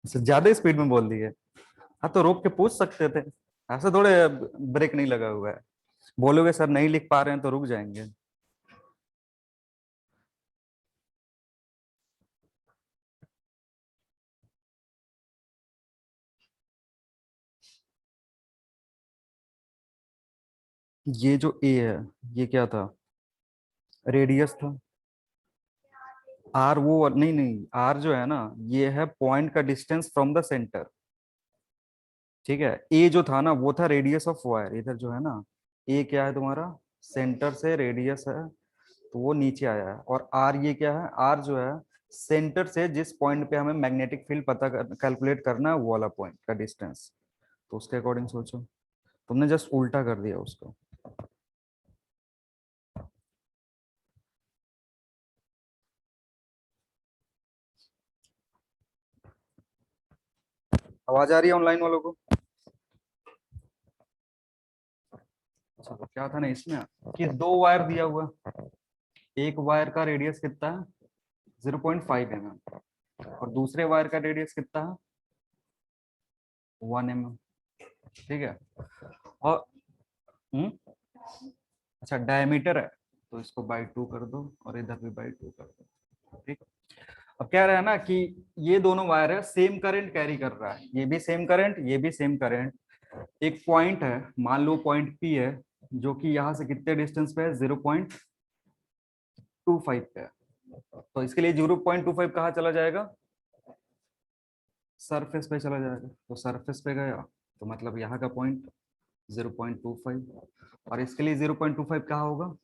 इससे ज्यादा स्पीड में बोल दिए। हाँ तो रोक के पूछ सकते थे, ऐसे थोड़े ब्रेक नहीं लगा हुआ है। बोलोगे सर नहीं लिख पा रहे हैं तो रुक जाएंगे। ये जो ए है, ये क्या था? रेडियस था। आर वो नहीं नहीं, आर जो है ना, ये है पॉइंट का डिस्टेंस फ्रॉम द सेंटर। ठीक है, ए जो था ना वो था रेडियस ऑफ वायर, इधर जो है ना, ए क्या है तुम्हारा, सेंटर से रेडियस है, तो वो नीचे आया है। और आर ये क्या है, आर जो है सेंटर से जिस पॉइंट पे हमें मैग्नेटिक फील्ड पता कैलकुलेट करना है, वो वाला पॉइंट का डिस्टेंस। तो उसके अकॉर्डिंग सोचो, तुमने जस्ट उल्टा कर दिया उसको। आवाज आ रही है ऑनलाइन वालों को? अच्छा, तो क्या था ना इसमें, कि दो वायर दिया हुआ, एक वायर का रेडियस कितना है, 0.5 mm, और दूसरे वायर का रेडियस कितना है, 1 mm। ठीक है। और अच्छा डायमीटर है, तो इसको बाई 2 कर दो और इधर भी बाई 2 कर दो। ठीक। अब कह रहा है ना कि ये दोनों वायर है, सेम करंट कैरी कर रहा है, ये भी सेम करंट, ये भी सेम करंट। एक पॉइंट है, मान लो पॉइंट पी है, जो कि यहाँ से कितने डिस्टेंस पे है, 0.25 पे है। तो इसके लिए 0.25 कहाँ चला जाएगा, सरफेस पे चला जाएगा। तो सरफेस पे गया, तो मतलब यहाँ का पॉइंट 0.25, और इसके लिए 0.25 कहाँ होगा,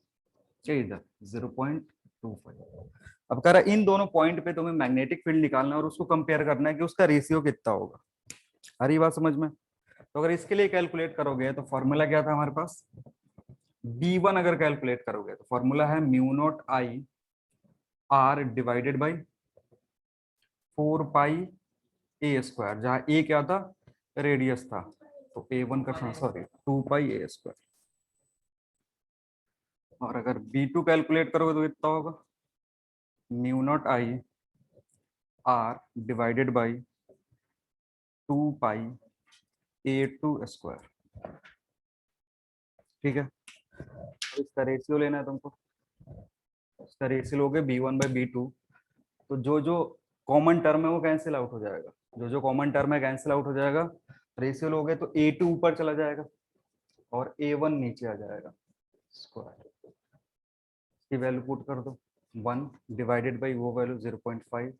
ये इधर 0.25। अब कह रहा है इन दोनों पॉइंट पे तुम्हें मैग्नेटिक फील्ड निकालना है और उसको कंपेयर करना है कि उसका रेशियो कितना होगा। आ रही बात समझ में? तो अगर इसके लिए कैलकुलेट करोगे तो फॉर्मूला क्या था हमारे पास, B1 अगर कैलकुलेट करोगे तो फॉर्मूला है mu not I R divided by 4 pi A square, जहाँ ए क्या था, रेडियस था, तो A1 का, सॉरी 2 पाई A स्क्वायर। और अगर B2 कैलकुलेट करोगे तो कितना होगा, mu not I R divided by 2 pi A2 square. ठीक है। अब इसका रेशियो लेना है तुमको, इसका रेशियो लोगे B1/B2, तो जो जो कॉमन टर्म है वो कैंसिल आउट हो जाएगा, जो जो कॉमन टर्म है कैंसिल आउट हो जाएगा। रेशियो लोगे तो A2 ऊपर चला जाएगा और A1 नीचे आ जाएगा स्क्वायर। की वैल्यू पुट कर दो, 1 डिवाइडेड बाई वो वैल्यू 0.5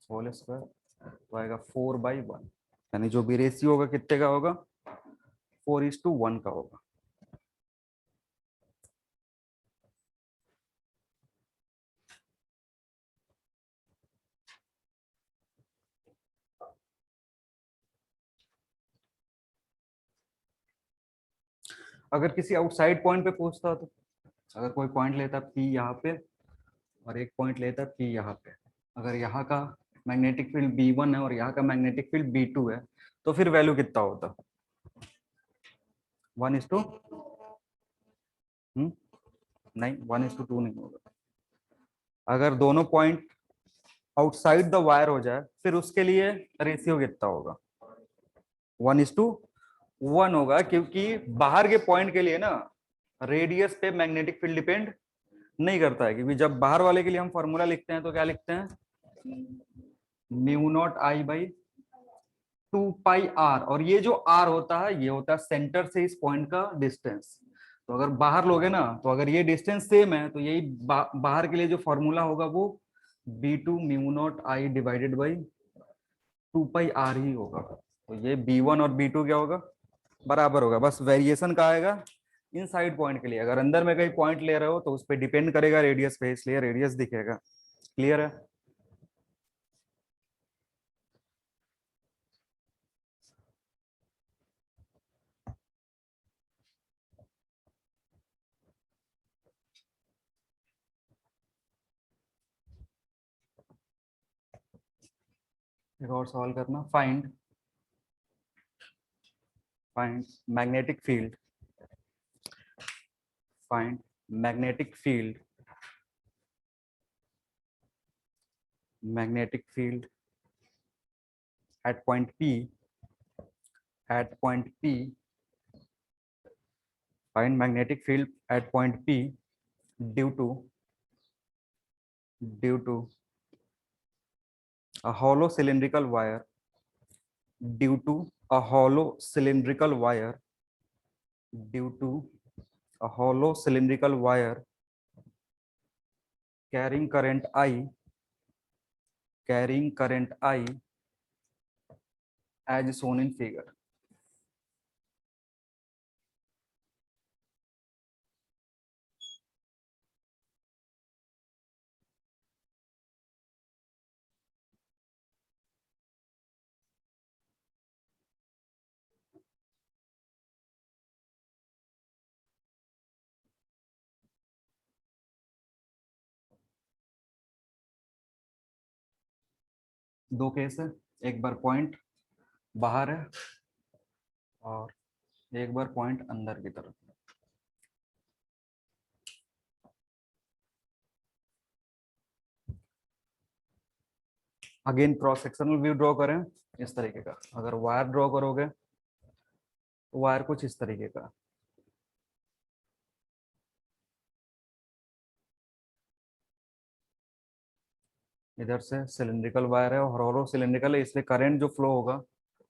होल स्क्वायर, तो आएगा 4/1। यानी जो भी रेशियो होगा कितने का होगा, 4:1 का होगा। अगर किसी आउटसाइड पॉइंट पे पूछता तो, अगर कोई पॉइंट लेता P यहाँ पे और एक पॉइंट लेता P यहाँ पे, अगर यहाँ का मैग्नेटिक फील्ड B1 है और यहाँ का मैग्नेटिक फील्ड B2 है, तो फिर वैल्यू कितना होता, 1:, नहीं 1:2 नहीं होगा। अगर दोनों पॉइंट आउटसाइड द वायर हो जाए फिर उसके लिए रेशियो कितना होगा, 1:1 होगा, क्योंकि बाहर के पॉइंट के लिए ना रेडियस पे मैग्नेटिक फील्ड डिपेंड नहीं करता है, क्योंकि जब बाहर वाले के लिए हम फॉर्मूला लिखते हैं तो क्या लिखते हैं, mu not I by 2 pi R, और ये जो आर होता है ये होता है सेंटर से इस पॉइंट का डिस्टेंस। तो अगर बाहर लोगे ना, तो अगर ये डिस्टेंस सेम है तो यही बाहर के लिए जो फॉर्मूला होगा वो B2 mu not I divided by 2 pi R ही होगा। तो ये B1 और B2 क्या होगा, बराबर होगा। बस वेरिएशन का आएगा इन साइड पॉइंट के लिए, अगर अंदर में कहीं पॉइंट ले रहे हो तो उस पर डिपेंड करेगा रेडियस पे, इसलिए रेडियस दिखेगा। क्लियर है? एक और सवाल करना, find find magnetic field, find magnetic field, magnetic field at point P, find magnetic field at point P due to a hollow cylindrical wire, due to a hollow cylindrical wire, due to a hollow cylindrical wire carrying current I, as shown in figure. दो case है, एक बार point बाहर है और एक बार point अंदर की तरफ। Again cross sectional view draw करें इस तरीके का। अगर वायर ड्रॉ करोगे तो वायर कुछ इस तरीके का, इधर से सिलिंड्रिकल वायर है और हॉलो सिलिंड्रिकल है, इसलिए करंट जो फ्लो होगा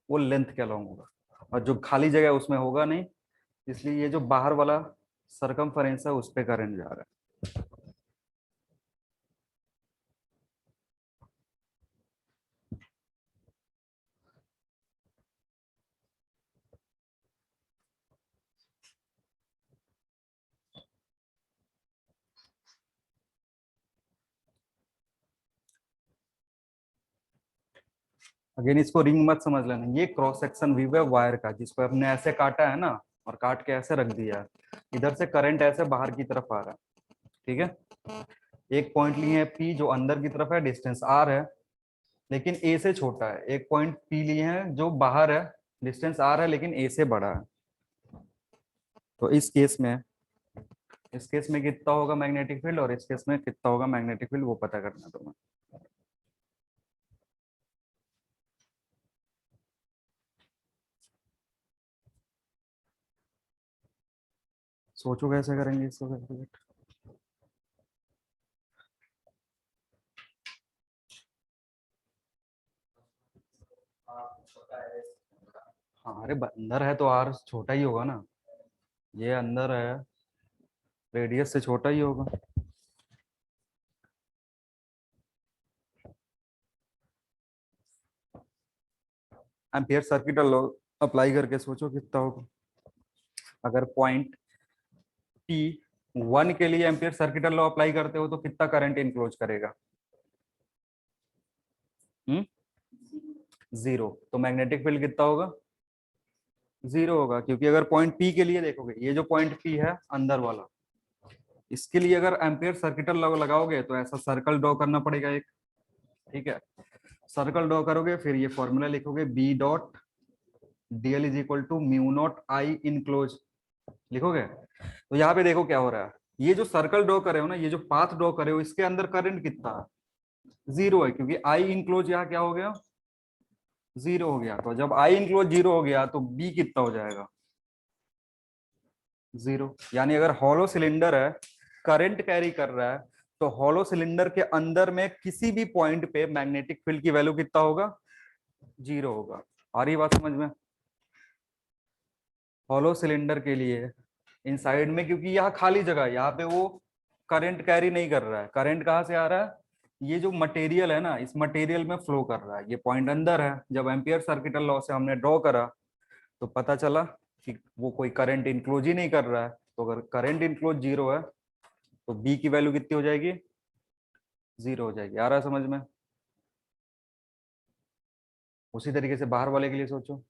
वो लेंथ के अलॉन्ग होगा, और जो खाली जगह है उसमें होगा नहीं, इसलिए ये जो बाहर वाला सरकमफेरेंस है उस पे करंट जा रहा है। अगेन इसको रिंग मत समझ लेना, ये क्रॉस सेक्शन व्यू है वायर का, जिसको हमने ऐसे काटा है ना और काट के ऐसे रख दिया है। इधर से करंट ऐसे बाहर की तरफ आ रहा है, ठीक है। एक पॉइंट लिए है पी जो अंदर की तरफ है, डिस्टेंस आर है लेकिन ए से छोटा है। एक पॉइंट पी लिए हैं जो बाहर है, डिस्टेंस आर है लेकिन ए से बड़ा है। तो इस केस में कितना होगा मैग्नेटिक फील्ड और इस केस में कितना होगा मैग्नेटिक फील्ड, वो पता करना है तुम्हें। सोचो कैसे करेंगे इसको कैलकुलेट। हाँ अरे अंदर है तो आर छोटा ही होगा ना, ये अंदर है, रेडियस से छोटा ही होगा। एम्पियर सर्किट लॉ अप्लाई करके सोचो कितना होगा। अगर पॉइंट पी वन के लिए एम्पियर सर्किट लॉ अप्लाई करते हो तो कितना करंट इनक्लोज करेगा? हम्म, जीरो। तो मैग्नेटिक फील्ड कितना होगा? जीरो होगा, क्योंकि अगर पॉइंट पी के लिए देखोगे, ये जो पॉइंट पी है अंदर वाला, इसके लिए अगर एम्पियर सर्किट लॉ लगाओगे तो ऐसा सर्कल ड्रॉ करना पड़ेगा एक, ठीक है। सर्कल ड्रॉ करोगे फिर ये फॉर्मूला लिखोगे, B dot DL is equal to mu not I enclose लिखोगे। तो यहाँ पे देखो क्या हो रहा है, ये जो सर्कल ड्रॉ करे हो ना, ये जो पाथ ड्रॉ करे हो, इसके अंदर करंट कितना है? जीरो है, क्योंकि आई इंक्लोज यहाँ क्या हो गया? जीरो हो गया। तो जब आई इंक्लोज जीरो हो गया तो बी कितना हो जाएगा? जीरो। यानी अगर हॉलो सिलेंडर है, करंट कैरी कर रहा है, तो हॉलो सिलेंडर के अंदर में किसी भी पॉइंट पे मैग्नेटिक फील्ड की वैल्यू कितना होगा? जीरो होगा। आ रही बात समझ में? हॉलो सिलेंडर के लिए इनसाइड में, क्योंकि यहाँ खाली जगह है, यहाँ पे वो करंट कैरी नहीं कर रहा है। करंट कहाँ से आ रहा है? ये जो मटेरियल है ना, इस मटेरियल में फ्लो कर रहा है। ये पॉइंट अंदर है। जब एम्पियर सर्किटल लॉ से हमने ड्रॉ करा तो पता चला कि वो कोई करंट इनक्लोज ही नहीं कर रहा है। तो अगर करंट इनक्लोज जीरो है तो बी की वैल्यू कितनी हो जाएगी? जीरो हो जाएगी। आ रहा है समझ में? उसी तरीके से बाहर वाले के लिए सोचो।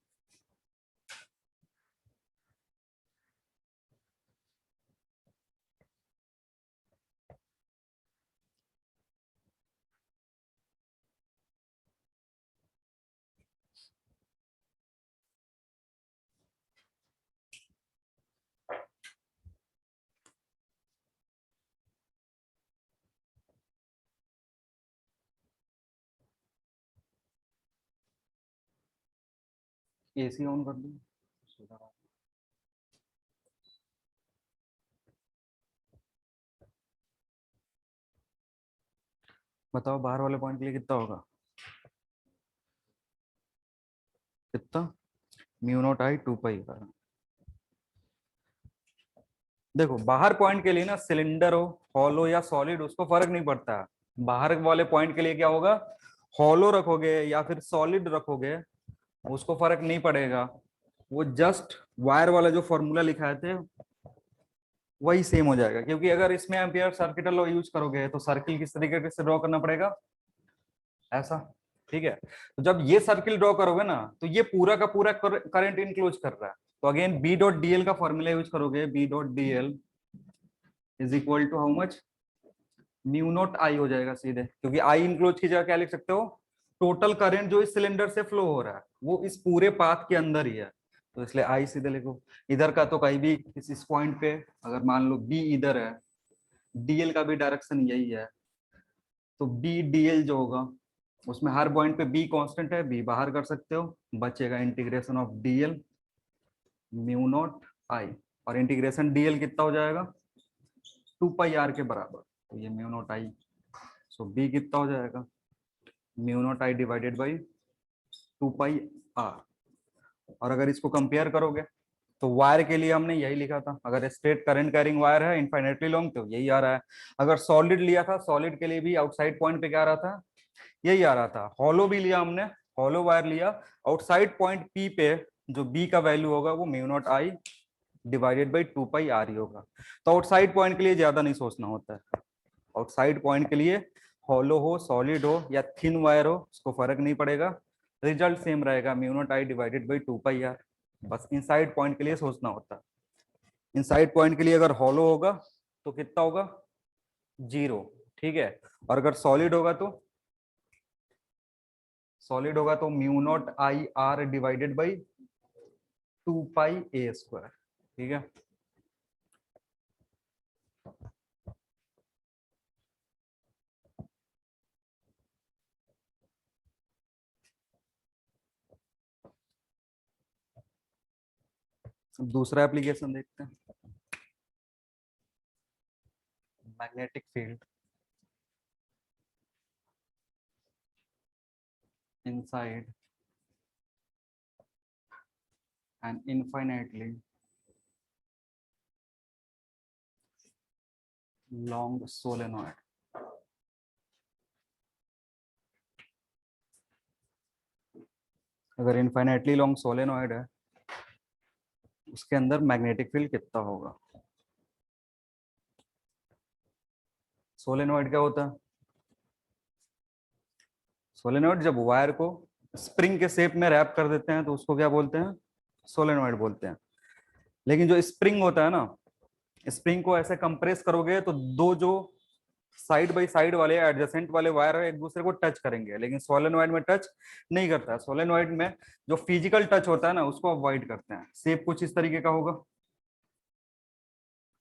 एसी ऑन कर दो। बताओ बाहर वाले पॉइंट के लिए कितना होगा, कितना, म्यू नॉट आई 2 पाई। देखो बाहर पॉइंट के लिए ना, सिलेंडर हो, हॉलो या सॉलिड, उसको फर्क नहीं पड़ता। बाहर वाले पॉइंट के लिए क्या होगा, हॉलो रखोगे या फिर सॉलिड रखोगे, उसको फर्क नहीं पड़ेगा। वो जस्ट वायर वाला जो फॉर्मूला लिखाए थे वही सेम हो जाएगा, क्योंकि अगर इसमें एम्पियर सर्किटल लॉ यूज करोगे तो सर्किल किस तरीके से ड्रॉ करना पड़ेगा, ऐसा। ठीक है, तो जब ये सर्किल ड्रॉ करोगे ना, तो ये पूरा का पूरा करंट इनक्लोज कर रहा है। तो अगेन बी डॉट डीएल का फॉर्मूला यूज करोगे, B dot DL is equal to how much, mu not I हो जाएगा सीधे, क्योंकि आई इंक्लोज की जगह क्या लिख सकते हो, टोटल करंट जो इस सिलेंडर से फ्लो हो रहा है वो इस पूरे पाथ के अंदर ही है, तो इसलिए आई सीधे लिखो। इधर का तो कहीं भी इस पॉइंट पे, अगर मान लो बी इधर है, डीएल का भी डायरेक्शन यही है, तो बी डीएल जो होगा उसमें हर पॉइंट पे बी कांस्टेंट है, बी बाहर कर सकते हो, बचेगा integration of DL mu not I, और इंटीग्रेशन डीएल कितना हो जाएगा, 2 पाई आर के बराबर, तो ये mu not I, so B कितना हो जाएगा, mu not I divided by 2 pi R. और अगर इसको कंपेयर करोगे तो वायर के लिए हमने यही लिखा था, अगर स्ट्रेट करंट कैरिंग वायर है इनफाइनेटली लॉन्ग तो यही आ रहा है। अगर सॉलिड लिया था, सॉलिड के लिए भी आउटसाइड पॉइंट पे क्या आ रहा था, यही आ रहा था। हॉलो भी लिया हमने, हॉलो वायर लिया, आउटसाइड पॉइंट पी पे जो बी का वैल्यू होगा वो mu not I divided by 2 pi R ही होगा। तो आउटसाइड पॉइंट के लिए ज्यादा नहीं सोचना होता है। आउटसाइड पॉइंट के लिए हॉलो हो, सॉलिड हो या थिन वायर हो, उसको फर्क नहीं पड़ेगा, रिजल्ट सेम रहेगा, mu not I divided by 2 pi R. बस इनसाइड पॉइंट के लिए सोचना होता है। इनसाइड पॉइंट के लिए अगर हॉलो होगा तो कितना होगा, 0। ठीक है, और अगर सॉलिड होगा तो, सॉलिड होगा तो mu not I R divided by 2 pi a square. ठीक है, दूसरा एप्लीकेशन देखते हैं, magnetic field inside N infinitely long solenoid। अगर इनफाइनाइटली लॉन्ग सोलेनॉइड है, उसके अंदर मैग्नेटिक फील्ड कितना होगा। सोलेनॉइड क्या होता है, सोलेनॉइड जब वायर को स्प्रिंग के शेप में रैप कर देते हैं तो उसको क्या बोलते हैं, सोलेनॉइड बोलते हैं। लेकिन जो स्प्रिंग होता है ना, स्प्रिंग को ऐसे कंप्रेस करोगे तो दो जो साइड बाई साइड वाले एडजेसेंट वाले वायर है एक दूसरे को टच करेंगे, लेकिन सोलेनॉइड में टच नहीं करता है। सोलेनॉइड में जो फिजिकल टच होता है ना उसको अवॉइड करते हैं। शेप कुछ इस तरीके का होगा।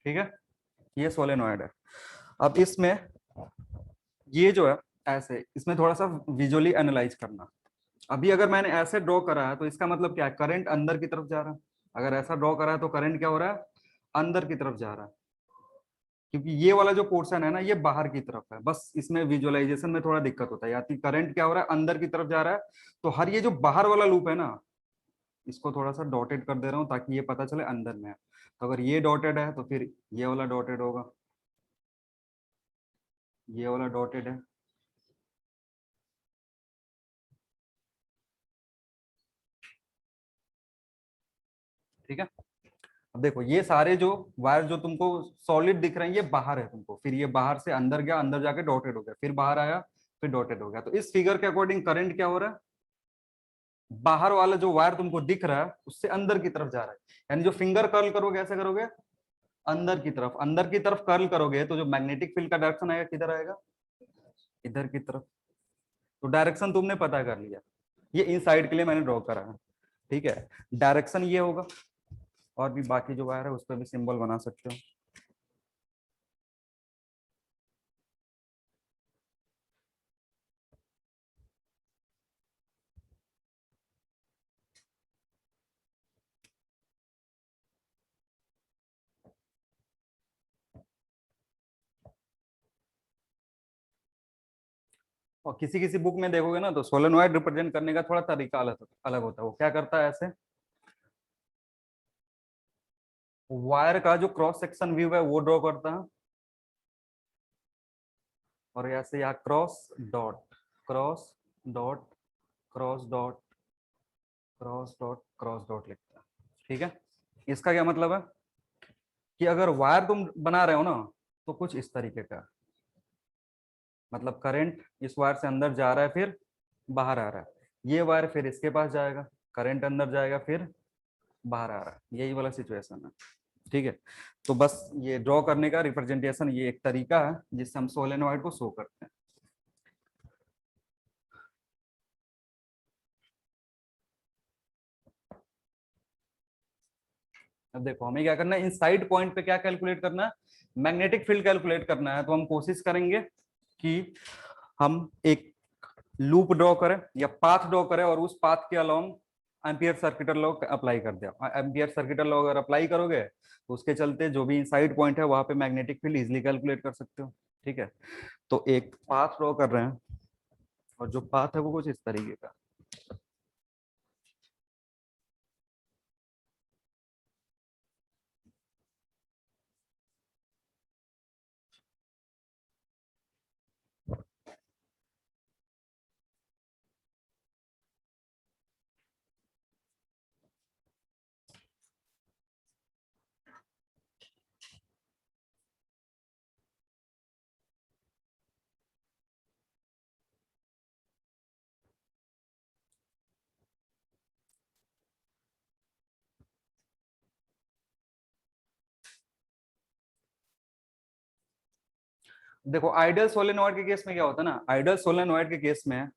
ठीक है, ये सोलेनॉइड है। अब इसमें ये जो है ऐसे, इसमें थोड़ा सा विजुअली एनालाइज करना। अभी अगर मैंने ऐसे ड्रॉ करा है तो इसका मतलब क्या है, करंट अंदर की तरफ जा रहा है। अगर ऐसा ड्रॉ करा है तो करंट क्या हो रहा है, अंदर की तरफ जा रहा है, क्योंकि ये वाला जो पोर्शन है ना ये बाहर की तरफ है। बस इसमें विजुअलाइजेशन में थोड़ा दिक्कत होता है, या करंट क्या हो रहा है, अंदर की तरफ जा रहा है। तो हर ये जो बाहर वाला लूप है ना, इसको थोड़ा सा डॉटेड कर दे रहा हूँ ताकि ये पता चले अंदर में है। तो अगर ये डॉटेड है तो फिर ये वाला डॉटेड होगा, ये वाला डॉटेड है। ठीक है, अब देखो ये सारे जो वायर जो तुमको सॉलिड दिख रहे हैं ये बाहर है तुमको, फिर ये बाहर से अंदर गया, अंदर जाके डॉटेड हो गया, फिर बाहर आया, फिर डॉटेड हो गया। तो इस फिगर के अकॉर्डिंग करंट क्या हो रहा है, बाहर वाला जो वायर तुमको दिख रहा है उससे अंदर की तरफ जा रहा है। यानी जो फिंगर कर्ल करोगे ऐसे करोगे, अंदर की तरफ, अंदर की तरफ कर्ल करोगे तो जो मैग्नेटिक फील्ड का डायरेक्शन आएगा किधर आएगा, इधर की तरफ। तो डायरेक्शन तुमने पता कर लिया, ये इनसाइड के लिए मैंने ड्रॉ करा है। ठीक है, डायरेक्शन ये होगा, और भी बाकी जो वायर है उस पर भी सिंबल बना सकते हो। और किसी किसी बुक में देखोगे ना तो सोलेनॉइड रिप्रेजेंट करने का थोड़ा तरीका अलग अलग होता है। वो क्या करता है, ऐसे वायर का जो क्रॉस सेक्शन व्यू है वो ड्रॉ करता है, और ऐसे यहाँ cross dot cross dot cross dot cross dot cross dot लिखता है। ठीक है, इसका क्या मतलब है कि अगर वायर तुम बना रहे हो ना तो कुछ इस तरीके का, मतलब करंट इस वायर से अंदर जा रहा है फिर बाहर आ रहा है, ये वायर फिर इसके पास जाएगा, करंट अंदर जाएगा फिर बाहर आ रहा है, यही वाला सिचुएशन है। ठीक है, तो बस ये ड्रॉ करने का रिप्रेजेंटेशन ये एक तरीका है जिससे हम सोलेनॉइड को शो करते हैं। अब देखो हमें क्या करना है, इन साइड पॉइंट पे क्या कैलकुलेट करना है, मैग्नेटिक फील्ड कैलकुलेट करना है। तो हम कोशिश करेंगे कि हम एक लूप ड्रॉ करें या पाथ ड्रॉ करें और उस पाथ के अलोंग एम्पियर सर्किटर लॉ अप्लाई कर दिया। एम्पियर सर्किटर लॉ अगर अप्लाई करोगे तो उसके चलते जो भी इनसाइड पॉइंट है वहां पे मैग्नेटिक फील्ड इजीली कैलकुलेट कर सकते हो। ठीक है, तो एक पाथ ड्रॉ कर रहे हैं और जो पाथ है वो कुछ इस तरीके का। देखो आइडियल सोलेनॉइड के केस में क्या होता है ना, आइडियल सोलेनॉइड के केस में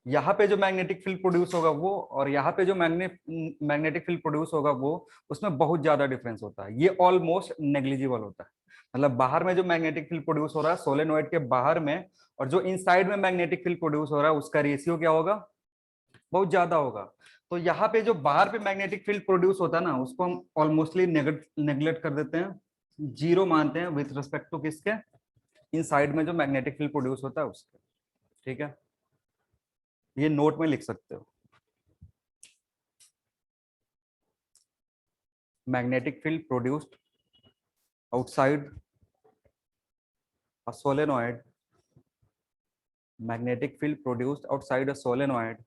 यहाँ पे जो मैग्नेटिक फील्ड प्रोड्यूस होगा वो और यहाँ पे जो मैग्नेटिक फील्ड प्रोड्यूस होगा वो, उसमें बहुत ज्यादा डिफरेंस होता है, ये ऑलमोस्ट नेग्लिजिबल होता है। मतलब बाहर में जो मैग्नेटिक फील्ड प्रोड्यूस हो रहा है सोलेनॉइड के बाहर में, और जो इनसाइड में मैग्नेटिक फील्ड प्रोड्यूस हो रहा है उसका रेशियो क्या होगा, बहुत ज्यादा होगा। तो यहाँ पे जो बाहर पे मैग्नेटिक फील्ड प्रोड्यूस होता है ना उसको हम ऑलमोस्टली नेग्लेक्ट कर देते हैं, जीरो मानते हैं विथ रिस्पेक्ट टू किसके, इन साइड में जो मैग्नेटिक फील्ड प्रोड्यूस होता है उसके। ठीक है, ये नोट में लिख सकते हो, magnetic field produced outside a solenoid, magnetic field produced outside a solenoid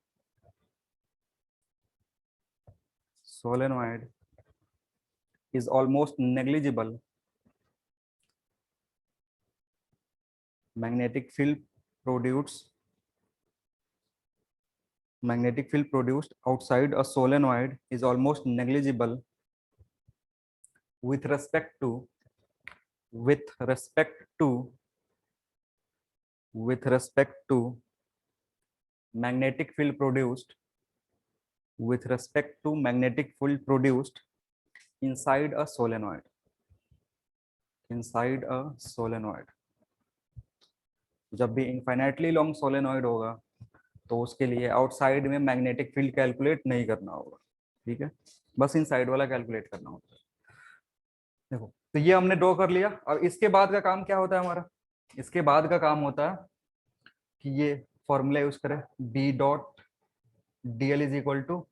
is almost negligible. Magnetic field produced magnetic field produced outside a solenoid is almost negligible with respect to with respect to with respect to magnetic field produced with respect to magnetic field produced inside a solenoid, inside a solenoid। जब भी infinitely long solenoid होगा तो उसके लिए outside में magnetic field calculate नहीं करना होगा। ठीक है, बस इनसाइड वाला कैलकुलेट करना होता है। देखो तो ये हमने ड्रॉ कर लिया, अब इसके बाद का काम क्या होता है हमारा, इसके बाद का काम होता है कि ये फॉर्मूला यूज करें, B dot DL is equal to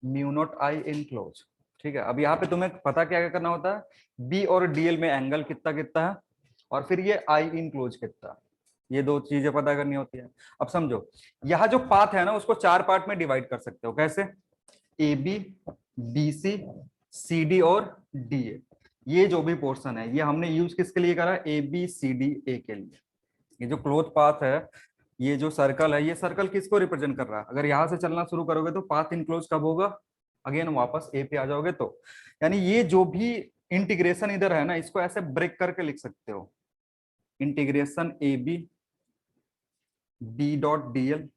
mu not I enclose. ठीक है, अब यहाँ पे तुम्हें पता क्या क्या करना होता है, बी और डीएल में एंगल कितना कितना है, और फिर ये आई इन क्लोज कितना है, ये दो चीजें पता करनी होती है। अब समझो यहाँ जो पाथ है ना उसको चार पार्ट में डिवाइड कर सकते हो, कैसे, A B, B C, C D और डी ए। ये जो भी पोर्शन है ये हमने यूज किसके लिए करा, A B C D A के लिए। ये जो क्लोज पाथ है, ये जो सर्कल है, ये सर्कल किसको रिप्रेजेंट कर रहा है, अगर यहाँ से चलना शुरू करोगे तो पाथ इनक्लोज कब होगा, अगेन वापस ए पे आ जाओगे तो। यानी ये जो भी इंटीग्रेशन इधर है ना इसको ऐसे ब्रेक करके लिख सकते हो, integration A B B dot DL,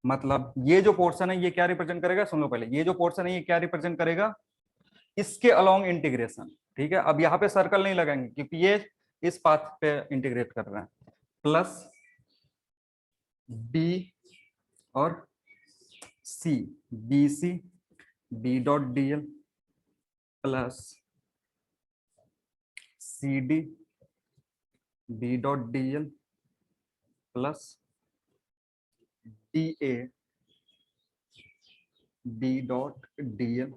मतलब ये जो पोर्शन है ये क्या रिप्रेजेंट करेगा, सुन लो पहले, ये जो पोर्शन है ये क्या रिप्रेजेंट करेगा, इसके अलोंग इंटीग्रेशन। ठीक है, अब यहाँ पे सर्कल नहीं लगाएंगे क्योंकि ये इस पाथ पे इंटीग्रेट कर रहे हैं, प्लस बी और C, B C B dot DL plus C D B dot DL plus D A B dot D L,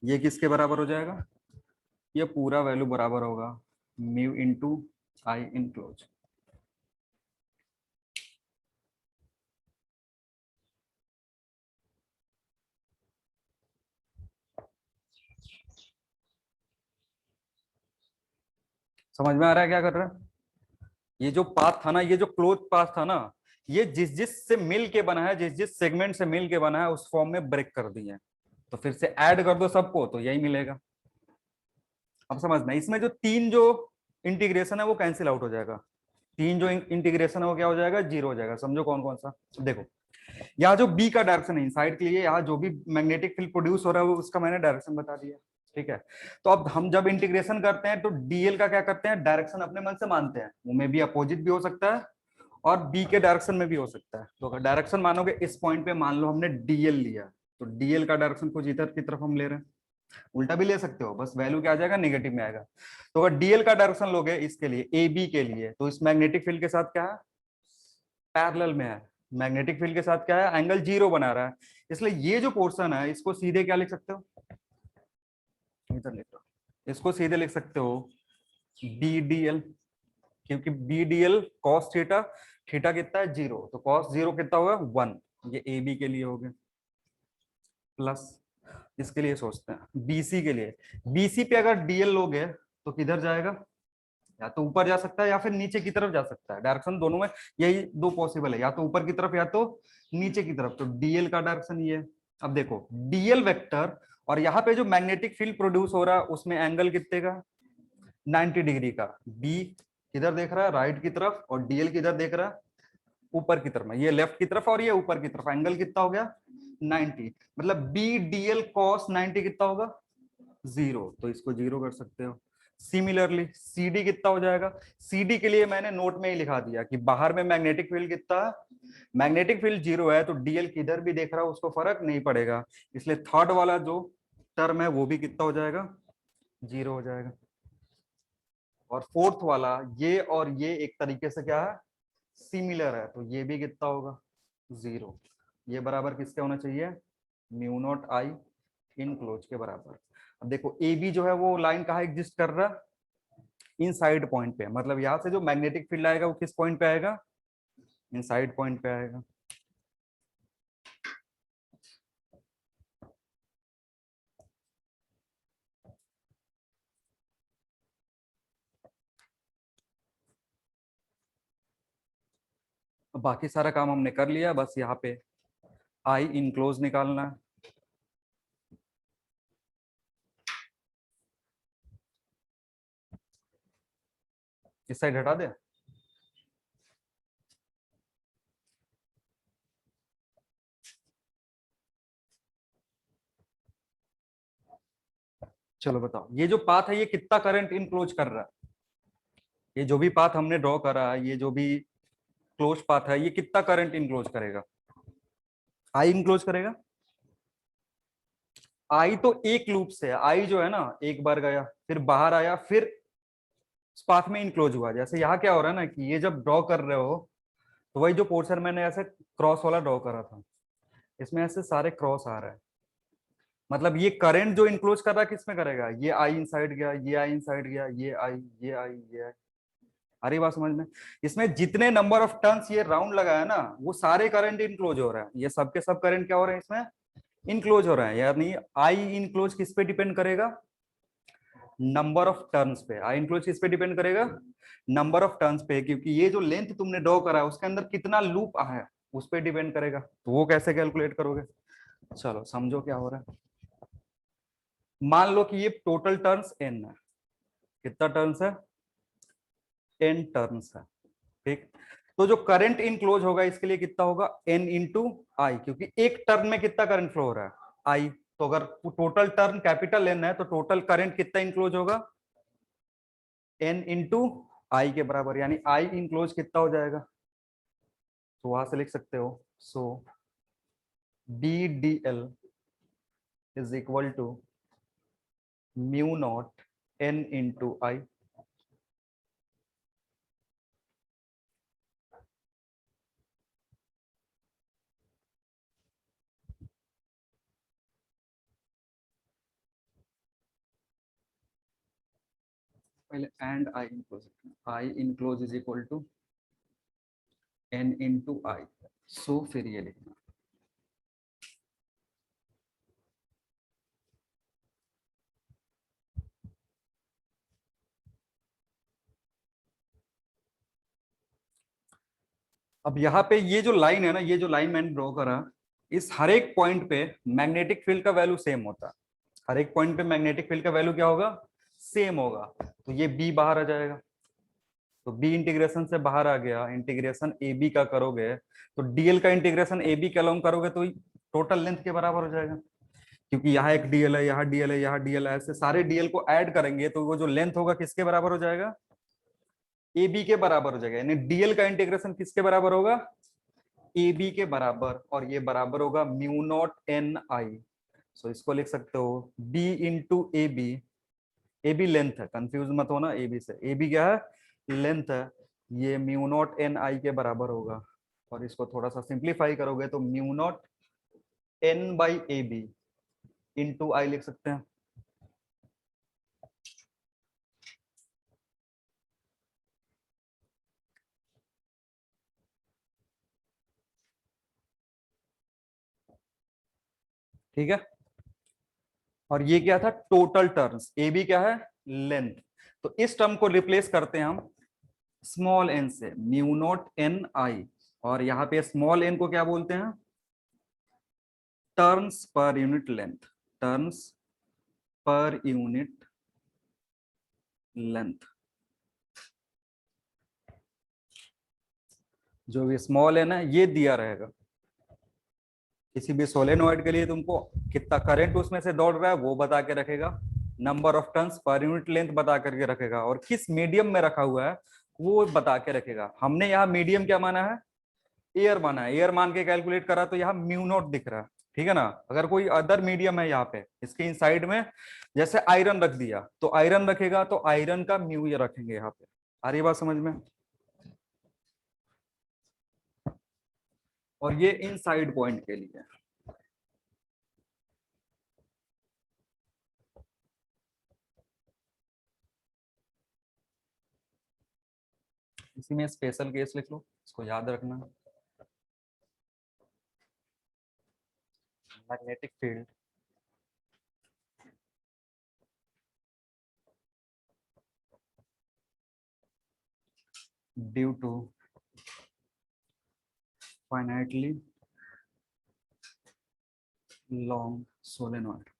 ये किसके बराबर हो जाएगा? ये पूरा वैल्यू बराबर होगा म्यू इंटू आई इनक्लोज। समझ में आ रहा है क्या कर रहा है? ये जो पाथ था ना, ये जो क्लोज पाथ था ना, ये जिस जिस से मिल के बना है, जिस जिस सेगमेंट से मिल के बना है, उस फॉर्म में ब्रेक कर दिए। तो फिर से ऐड कर दो सबको तो यही मिलेगा। अब समझना, इसमें जो तीन जो इंटीग्रेशन है वो कैंसिल आउट हो जाएगा। तीन जो इंटीग्रेशन है वो क्या हो जाएगा? जीरो हो जाएगा। समझो कौन कौन सा। देखो, यहाँ जो बी का डायरेक्शन है इनसाइड के लिए, यहाँ जो भी मैग्नेटिक फील्ड प्रोड्यूस हो रहा है वो उसका मैंने डायरेक्शन बता दिया। ठीक है, तो अब हम जब इंटीग्रेशन करते हैं तो डीएल का क्या करते हैं? डायरेक्शन अपने मन से मानते हैं, वो में भी अपोजिट भी हो सकता है और बी के डायरेक्शन में भी हो सकता है। तो अगर डायरेक्शन मानोगे इस पॉइंट पे, मान लो हमने डीएल लिया, तो डीएल का डायरेक्शन कुछ इधर की तरफ हम ले रहे हैं, उल्टा भी ले सकते हो, बस वैल्यू क्या आ जाएगा? नेगेटिव में आएगा। तो अगर डीएल का डायरेक्शन लोगे इसके लिए, ए बी के लिए, तो इस मैग्नेटिक फील्ड के साथ क्या है? पैरेलल में है। मैग्नेटिक फील्ड के साथ क्या है? एंगल जीरो बना रहा है। इसलिए ये जो पोर्शन है इसको सीधे क्या लिख सकते हो? इधर लिख लो, इसको सीधे लिख सकते हो बी डी एल, क्योंकि B D L cos theta, theta कितना है? जीरो, तो कॉस जीरो कितना होगा? वन। ये ए बी के लिए हो गया। प्लस इसके लिए सोचते हैं बीसी के लिए, बीसी पे अगर डीएल लोगे तो किधर जाएगा? या तो ऊपर जा सकता है या फिर नीचे की तरफ जा सकता है। डायरेक्शन दोनों में यही दो पॉसिबल है, या तो ऊपर की तरफ या तो नीचे की तरफ। तो डीएल का डायरेक्शन ये है। अब देखो डीएल वेक्टर, और यहाँ पे जो मैग्नेटिक फील्ड प्रोड्यूस हो रहा है उसमें एंगल कितने का? 90 डिग्री का। बी किधर देख रहा है? राइट की तरफ। और डीएल किधर देख रहा है? ऊपर की तरफ में। ये लेफ्ट की तरफ और ये ऊपर की तरफ। एंगल कितना हो गया? 90। मतलब बी डीएल कॉस 90 कितना होगा? जीरो। तो इसको जीरो कर सकते हो। सिमिलरली CD कितना हो जाएगा? CD के लिए मैंने नोट में ही लिखा दिया कि बाहर में मैग्नेटिक फील्ड कितना है? मैग्नेटिक फील्ड जीरो है, तो डीएल किधर भी देख रहा है उसको फर्क नहीं पड़ेगा। इसलिए थर्ड वाला जो टर्म है वो भी कितना हो जाएगा? जीरो हो जाएगा। और फोर्थ वाला, ये और ये एक तरीके से क्या है? सिमिलर है, तो ये भी कितना होगा? जीरो। ये बराबर किसके होना चाहिए? Mu naught I in close के बराबर। अब देखो ए बी जो है वो लाइन कहाँ एग्जिस्ट कर रहा है? इन साइड पॉइंट पे। मतलब यहाँ से जो मैग्नेटिक फील्ड आएगा वो किस पॉइंट पे आएगा? इन साइड पॉइंट पे आएगा। अब बाकी सारा काम हमने कर लिया, बस यहाँ पे आई इनक्लोज निकालना है। इस साइड हटा दे। चलो बताओ, ये जो पाथ है ये कितना करंट इनक्लोज कर रहा है? ये जो भी पाथ हमने ड्रॉ करा है, ये जो भी क्लोज पाथ है, ये कितना करंट इनक्लोज करेगा? आई इनक्लोज करेगा। आई तो एक लूप से है। आई जो है ना, एक बार गया फिर बाहर आया फिर पाथ में इनक्लोज हुआ। जैसे यहाँ क्या हो रहा है ना कि ये जब ड्रॉ कर रहे हो तो वही जो पोर्शन मैंने ऐसे क्रॉस वाला ड्रॉ करा था, इसमें ऐसे सारे क्रॉस आ रहा है। मतलब ये करंट जो इनक्लोज कर रहा है किसमें करेगा? ये आई इनसाइड गया, ये आई इनसाइड गया, ये आई, ये आई, ये आई। अरे बात समझ में? इसमें जितने नंबर ऑफ टर्न्स ये राउंड लगा है ना, वो सारे करंट इनक्लोज हो रहा है। ये सबके सब करंट क्या हो रहे हैं इसमें? इनक्लोज हो रहा है। यानी आई इनक्लोज किस पे डिपेंड करेगा? नंबर ऑफ टर्न्स पे। आई इनक्लोज किस पे डिपेंड करेगा? नंबर ऑफ टर्न्स पे, क्योंकि ये जो लेंथ तुमने ड्रॉ करा है उसके अंदर कितना लूप है उस पे डिपेंड करेगा। तो वो कैसे कैलकुलेट करोगे? चलो समझो क्या हो रहा है। मान लो कि ये टोटल टर्न्स n है। कितना टर्न्स है? n टर्न्स है। ठीक। तो जो करंट इनक्लोज होगा इसके लिए कितना होगा? n इंटू आई, क्योंकि एक टर्न में कितना करंट फ्लो हो रहा है? आई। तो अगर टोटल टर्न कैपिटल N है तो टोटल करंट कितना इनक्लोज होगा? n इंटू आई के बराबर। यानी आई इनक्लोज कितना हो जाएगा? तो वहां से लिख सकते हो, so B D L is equal to mu not n into I. पहले and I enclose, I enclose is equal to N into I. So फिर ये लिखना, अब यहाँ पे ये जो लाइन है ना, ये जो लाइन मैंने ड्रॉ करा, इस हर एक पॉइंट पे मैग्नेटिक फील्ड का वैल्यू सेम होता है। हर एक पॉइंट पे मैग्नेटिक फील्ड का वैल्यू क्या होगा, सेम होगा। तो ये बी बाहर आ जाएगा, तो बी इंटीग्रेशन से बाहर आ गया। इंटीग्रेशन ए बी का करोगे तो डीएल का इंटीग्रेशन ए बी के अलोंग करोगे तो टोटल लेंथ के बराबर हो जाएगा, क्योंकि यहाँ एक डीएल है, यहाँ डीएल है, यहाँ डीएल है, ऐसे सारे डीएल को ऐड करेंगे तो वो जो लेंथ होगा किसके बराबर हो जाएगा, ए बी के बराबर हो जाएगा। यानी डीएल का इंटीग्रेशन किसके बराबर होगा, ए बी के बराबर, और ये बराबर होगा mu not N I. So इसको लिख सकते हो B into A B. A B length है, कंफ्यूज मत होना ए बी से, ए बी क्या है, लेंथ है। ये म्यू नॉट एन आई के बराबर होगा, और इसको थोड़ा सा सिंप्लीफाई करोगे तो mu not N by A B into I लिख सकते हैं। ठीक है, और ये क्या था, टोटल टर्न्स, ए बी क्या है, लेंथ। तो इस टर्म को रिप्लेस करते हैं हम स्मॉल एन से, म्यू नॉट एन आई, और यहाँ पे स्मॉल एन को क्या बोलते हैं, टर्न्स पर यूनिट लेंथ, टर्न्स पर यूनिट लेंथ। जो भी स्मॉल एन है ये दिया रहेगा, किसी भी सोलेनोइड के लिए तुमको कितना करंट उसमें से दौड़ रहा है वो बता के रखेगा, नंबर ऑफ टर्न्स पर यूनिट लेंथ बता करके रखेगा, और किस मीडियम में रखा हुआ है वो बता के रखेगा। हमने यहाँ मीडियम क्या माना है, एयर माना है, एयर मान के कैलकुलेट करा तो यहाँ म्यू नॉट दिख रहा है। ठीक है ना, अगर कोई अदर मीडियम है यहाँ पे इसके इन साइड में, जैसे आयरन रख दिया तो आयरन रखेगा तो आयरन का म्यू ये रखेंगे यहाँ पे। आ रही बात समझ में, और ये इन साइड पॉइंट के लिए। इसी में स्पेशल केस लिख लो, इसको याद रखना, magnetic field due to finitely long solenoid.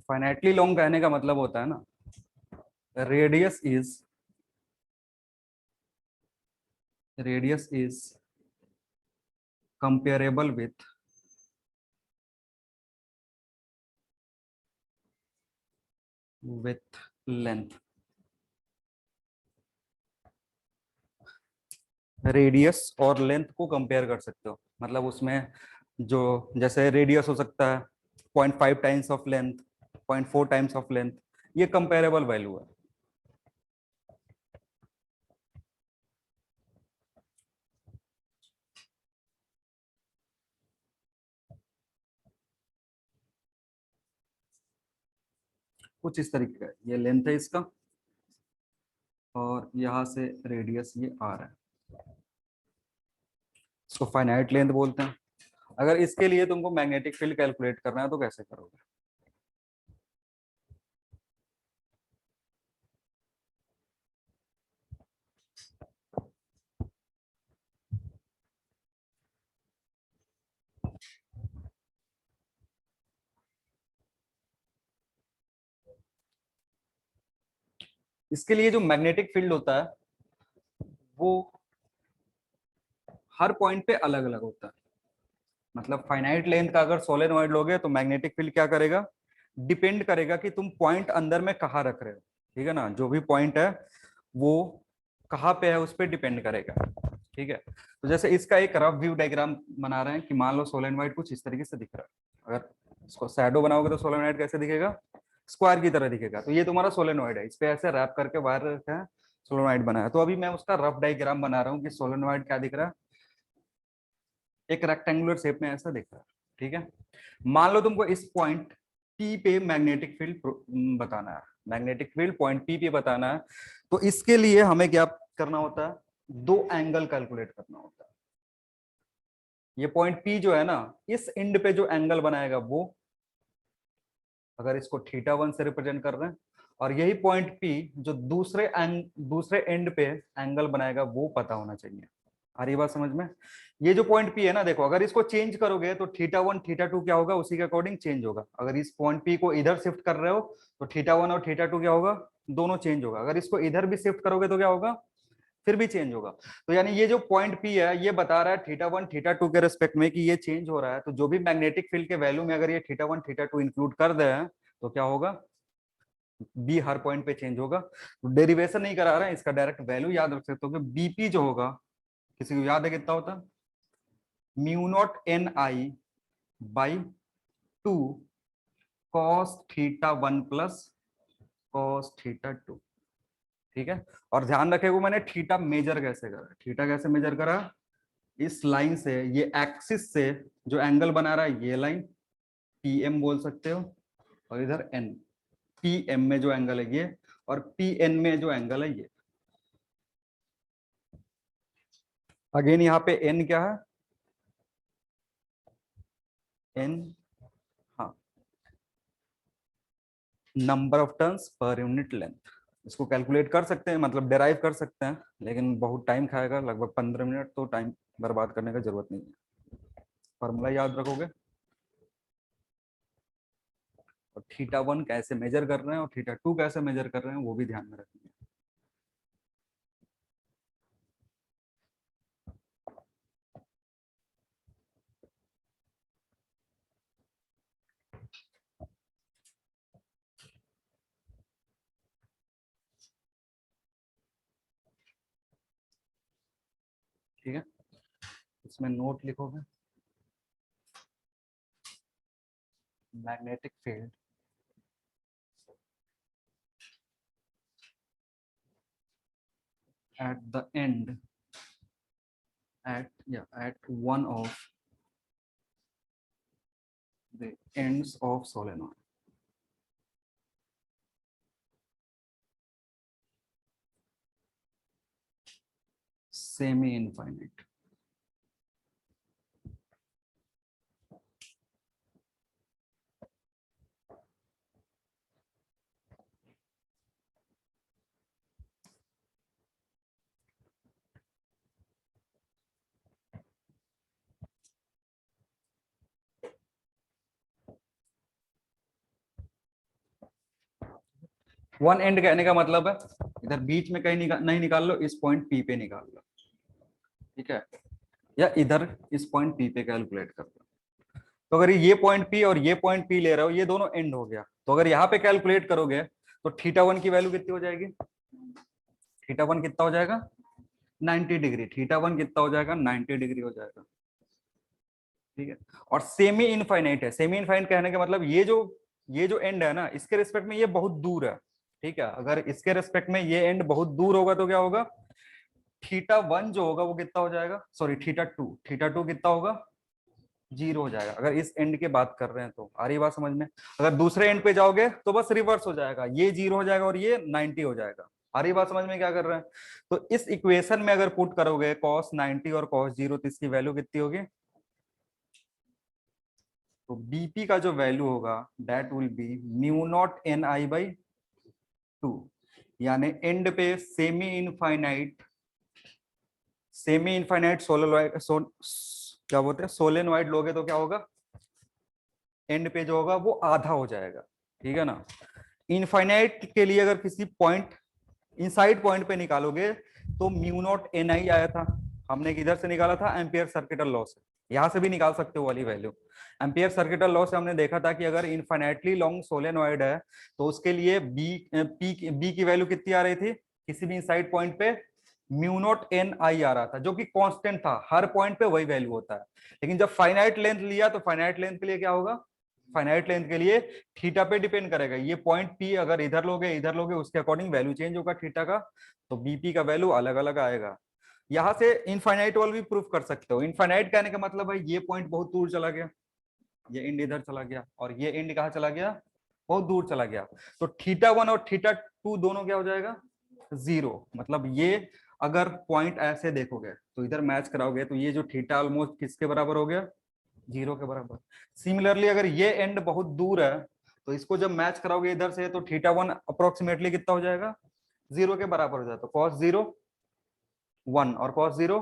Finitely long कहने का मतलब होता है ना, radius is comparable with length. Radius और लेंथ को कंपेयर कर सकते हो, मतलब उसमें जो जैसे रेडियस हो सकता है 0.5 times of length, 0.4 times of length, ये कंपेरेबल वैल्यू है। कुछ इस तरीके का, ये लेंथ है इसका, और यहाँ से रेडियस ये आ रहा है, इसको फाइनाइट लेंथ बोलते हैं। अगर इसके लिए तुमको मैग्नेटिक फील्ड कैलकुलेट करना है तो कैसे करोगे, इसके लिए जो मैग्नेटिक फील्ड होता है वो हर पॉइंट पे अलग अलग होता है। मतलब फाइनाइट लेंथ का अगर सोलेनॉइड लोगे तो मैग्नेटिक फील्ड क्या करेगा, डिपेंड करेगा कि तुम पॉइंट अंदर में कहाँ रख रहे हो। ठीक है ना, जो भी पॉइंट है वो कहाँ पे है उस पर डिपेंड करेगा। ठीक है, तो जैसे इसका एक रफ व्यू डायग्राम बना रहे हैं कि मान लो सोलेनॉइड कुछ इस तरीके से दिख रहा है। अगर इसको शैडो बनाओगे तो सोलेनॉइड कैसे दिखेगा, स्क्वायर की तरह दिखेगा। तो ये तुम्हारा सोलेनॉइड है, इस पे ऐसे रैप करके वायर रखा है, सोलेनोइड बनाया। तो अभी मैं उसका रफ डायग्राम बना रहा हूँ कि सोलेनोइड क्या दिख रहा है, एक रेक्टेंगुलर शेप में ऐसा दिख रहा है। ठीक है, मान लो तुमको इस पॉइंट पी पे मैग्नेटिक फील्ड बताना है, मैग्नेटिक फील्ड पॉइंट पी पे बताना है। तो इसके लिए हमें क्या करना होता है, दो एंगल कैलकुलेट करना होता है। ये पॉइंट पी जो है ना, इस एंड पे जो एंगल बनाएगा वो, अगर इसको θ1 से रिप्रेजेंट कर रहे हैं, और यही पॉइंट पी जो दूसरे एंड पे एंगल बनाएगा वो पता होना चाहिए। आ रही बात समझ में? ये जो पॉइंट पी है ना, देखो अगर इसको चेंज करोगे तो θ1 θ2 क्या होगा, उसी के अकॉर्डिंग चेंज होगा। अगर इस पॉइंट पी को इधर शिफ्ट कर रहे हो तो θ1 और θ2 क्या होगा, दोनों चेंज होगा। अगर इसको इधर भी शिफ्ट करोगे तो क्या होगा, फिर भी चेंज होगा। तो यानी ये जो पॉइंट पी है ये बता रहा है θ1 θ2 के रेस्पेक्ट में कि ये चेंज हो रहा है। तो जो भी मैग्नेटिक फील्ड के वैल्यू में अगर ये θ1 θ2 इंक्लूड कर दे तो क्या होगा, बी हर पॉइंट पे चेंज होगा। तो डेरिवेशन नहीं करा रहे हैं, इसका डायरेक्ट वैल्यू याद रख सकते हो कि बीपी जो होगा, किसी को याद है कितना होता है, mu not N I by 2 cos θ1 plus cos θ2। ठीक है, और ध्यान रखेगा मैंने थीटा मेजर कैसे करा, थीटा कैसे मेजर करा, इस लाइन से, ये एक्सिस से जो एंगल बना रहा है ये लाइन पी एम बोल सकते हो, और इधर एन, पी एम में जो एंगल है ये, और पी एन में जो एंगल है ये। अगेन यहाँ पे एन क्या है, एन, हाँ, नंबर ऑफ टर्न्स पर यूनिट लेंथ। इसको कैलकुलेट कर सकते हैं, मतलब डेराइव कर सकते हैं, लेकिन बहुत टाइम खाएगा, लगभग 15 मिनट, तो टाइम बर्बाद करने का जरूरत नहीं है। फॉर्मूला याद रखोगे, और θ1 कैसे मेजर कर रहे हैं और θ2 कैसे मेजर कर रहे हैं वो भी ध्यान में रखेंगे। ठीक है, इसमें नोट लिखोगे, magnetic field at the end, at one of the ends of solenoid. Semi infinite. One and कहने का मतलब है इधर बीच में कहीं नहीं निकाल लो, इस पॉइंट पी पे निकाल लो। ठीक है, या इधर इस पॉइंट पी पे कैलकुलेट कर लो। तो अगर ये पॉइंट पी और ये पॉइंट पी ले रहे हो, ये दोनों एंड हो गया, तो अगर यहाँ पे कैलकुलेट करोगे तो θ1 की वैल्यू कितनी हो जाएगी, θ1 कितना हो जाएगा, 90 डिग्री। θ1 कितना हो जाएगा, 90 डिग्री हो जाएगा। ठीक है, और सेमी इनफाइनाइट है। सेमी इनफाइनाइट कहने का मतलब ये जो एंड है ना, इसके रिस्पेक्ट में ये बहुत दूर है। ठीक है, अगर इसके रिस्पेक्ट में ये एंड बहुत दूर होगा तो क्या होगा, θ1 जो होगा वो कितना हो जाएगा, सॉरी θ2 कितना होगा, 0 हो जाएगा। अगर इस एंड की बात कर रहे हैं तो आ रही बात समझ में। अगर दूसरे एंड पे जाओगे तो बस रिवर्स हो जाएगा, ये 0 हो जाएगा और ये 90 हो जाएगा। आ रही बात समझ में क्या कर रहे हैं। तो इस इक्वेशन में अगर पुट करोगे cos 90 और cos 0, तो इसकी वैल्यू कितनी होगी, तो बीपी का जो वैल्यू होगा that will B mu naught N I by 2, यानी एंड पे सेमी इनफाइनाइट सोलेनोइड, क्या बोलते हैं, सोलेनोइड लोगे तो क्या होगा, एंड पे जो होगा वो आधा हो जाएगा। ठीक है ना। इनफाइनाइट के लिए अगर किसी पॉइंट इनसाइड पॉइंट पे निकालोगे तो म्यू नॉट एन आई आया था, हमने किधर से निकाला था, एम्पियर सर्किटल लॉ से। यहां से भी निकाल सकते हो वाली वैल्यू। एम्पियर सर्किटल लॉ से हमने देखा था कि अगर इनफाइनाइटली लॉन्ग सोलेनोइड है तो उसके लिए बी की वैल्यू कितनी आ रही थी, किसी भी इनसाइड पॉइंट पे म्यू नॉट एन आई आ रहा था, जो कि कांस्टेंट था, हर पॉइंट पे वही वैल्यू होता है। लेकिन जब फाइनाइट लेंथ लिया तो फाइनाइट लेंथ के लिए क्या होगा, फाइनाइट लेंथ के लिए थीटा पे डिपेंड करेगा। ये पॉइंट पी अगर इधर लोगे उसके अकॉर्डिंग वैल्यू चेंज होगा थीटा का, तो बीपी का वैल्यू अलग अलग आएगा। यहां से इनफाइनाइट वाल भी प्रूफ कर सकते हो। इनफाइनाइट कहने का मतलब है ये पॉइंट बहुत दूर चला गया, ये एंड इधर चला गया, और ये एंड कहाँ चला गया, बहुत दूर चला गया। तो थीटा 1 और थीटा 2 दोनों क्या हो जाएगा, 0। मतलब ये अगर पॉइंट ऐसे देखोगे तो इधर मैच कराओगे तो ये जो थीटा ऑलमोस्ट किसके बराबर हो गया, 0 के बराबर। सिमिलरली अगर ये एंड बहुत दूर है तो इसको जब मैच कराओगे इधर से तो थीटा 1 अप्रोक्सीमेटली कितना हो जाएगा, 0 के बराबर हो जाता है। कॉस 0 1 और कॉस 0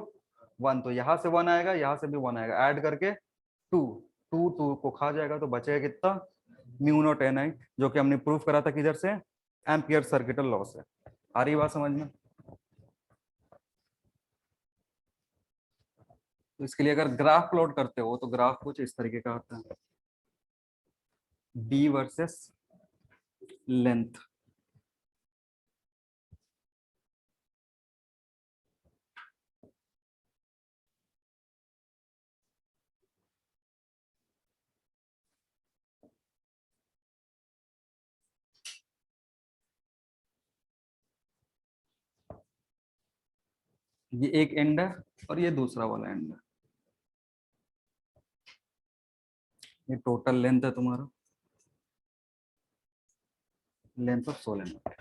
1, तो यहां से 1 आएगा, यहां से भी 1 आएगा, ऐड करके 2, 2 को खा जाएगा, तो बचेगा कितना, म्यू नॉट एन आई, जो कि हमने प्रूफ करा था किधर से, एम्पियर सर्किटल लॉ से। आ रही बात समझ में। तो इसके लिए अगर ग्राफ प्लॉट करते हो तो ग्राफ कुछ इस तरीके का आता है, बी वर्सेस लेंथ। ये एक एंड है और ये दूसरा वाला एंड है। ये टोटल लेंथ है तुम्हारा, लेंथ ऑफ सोलेनोइड।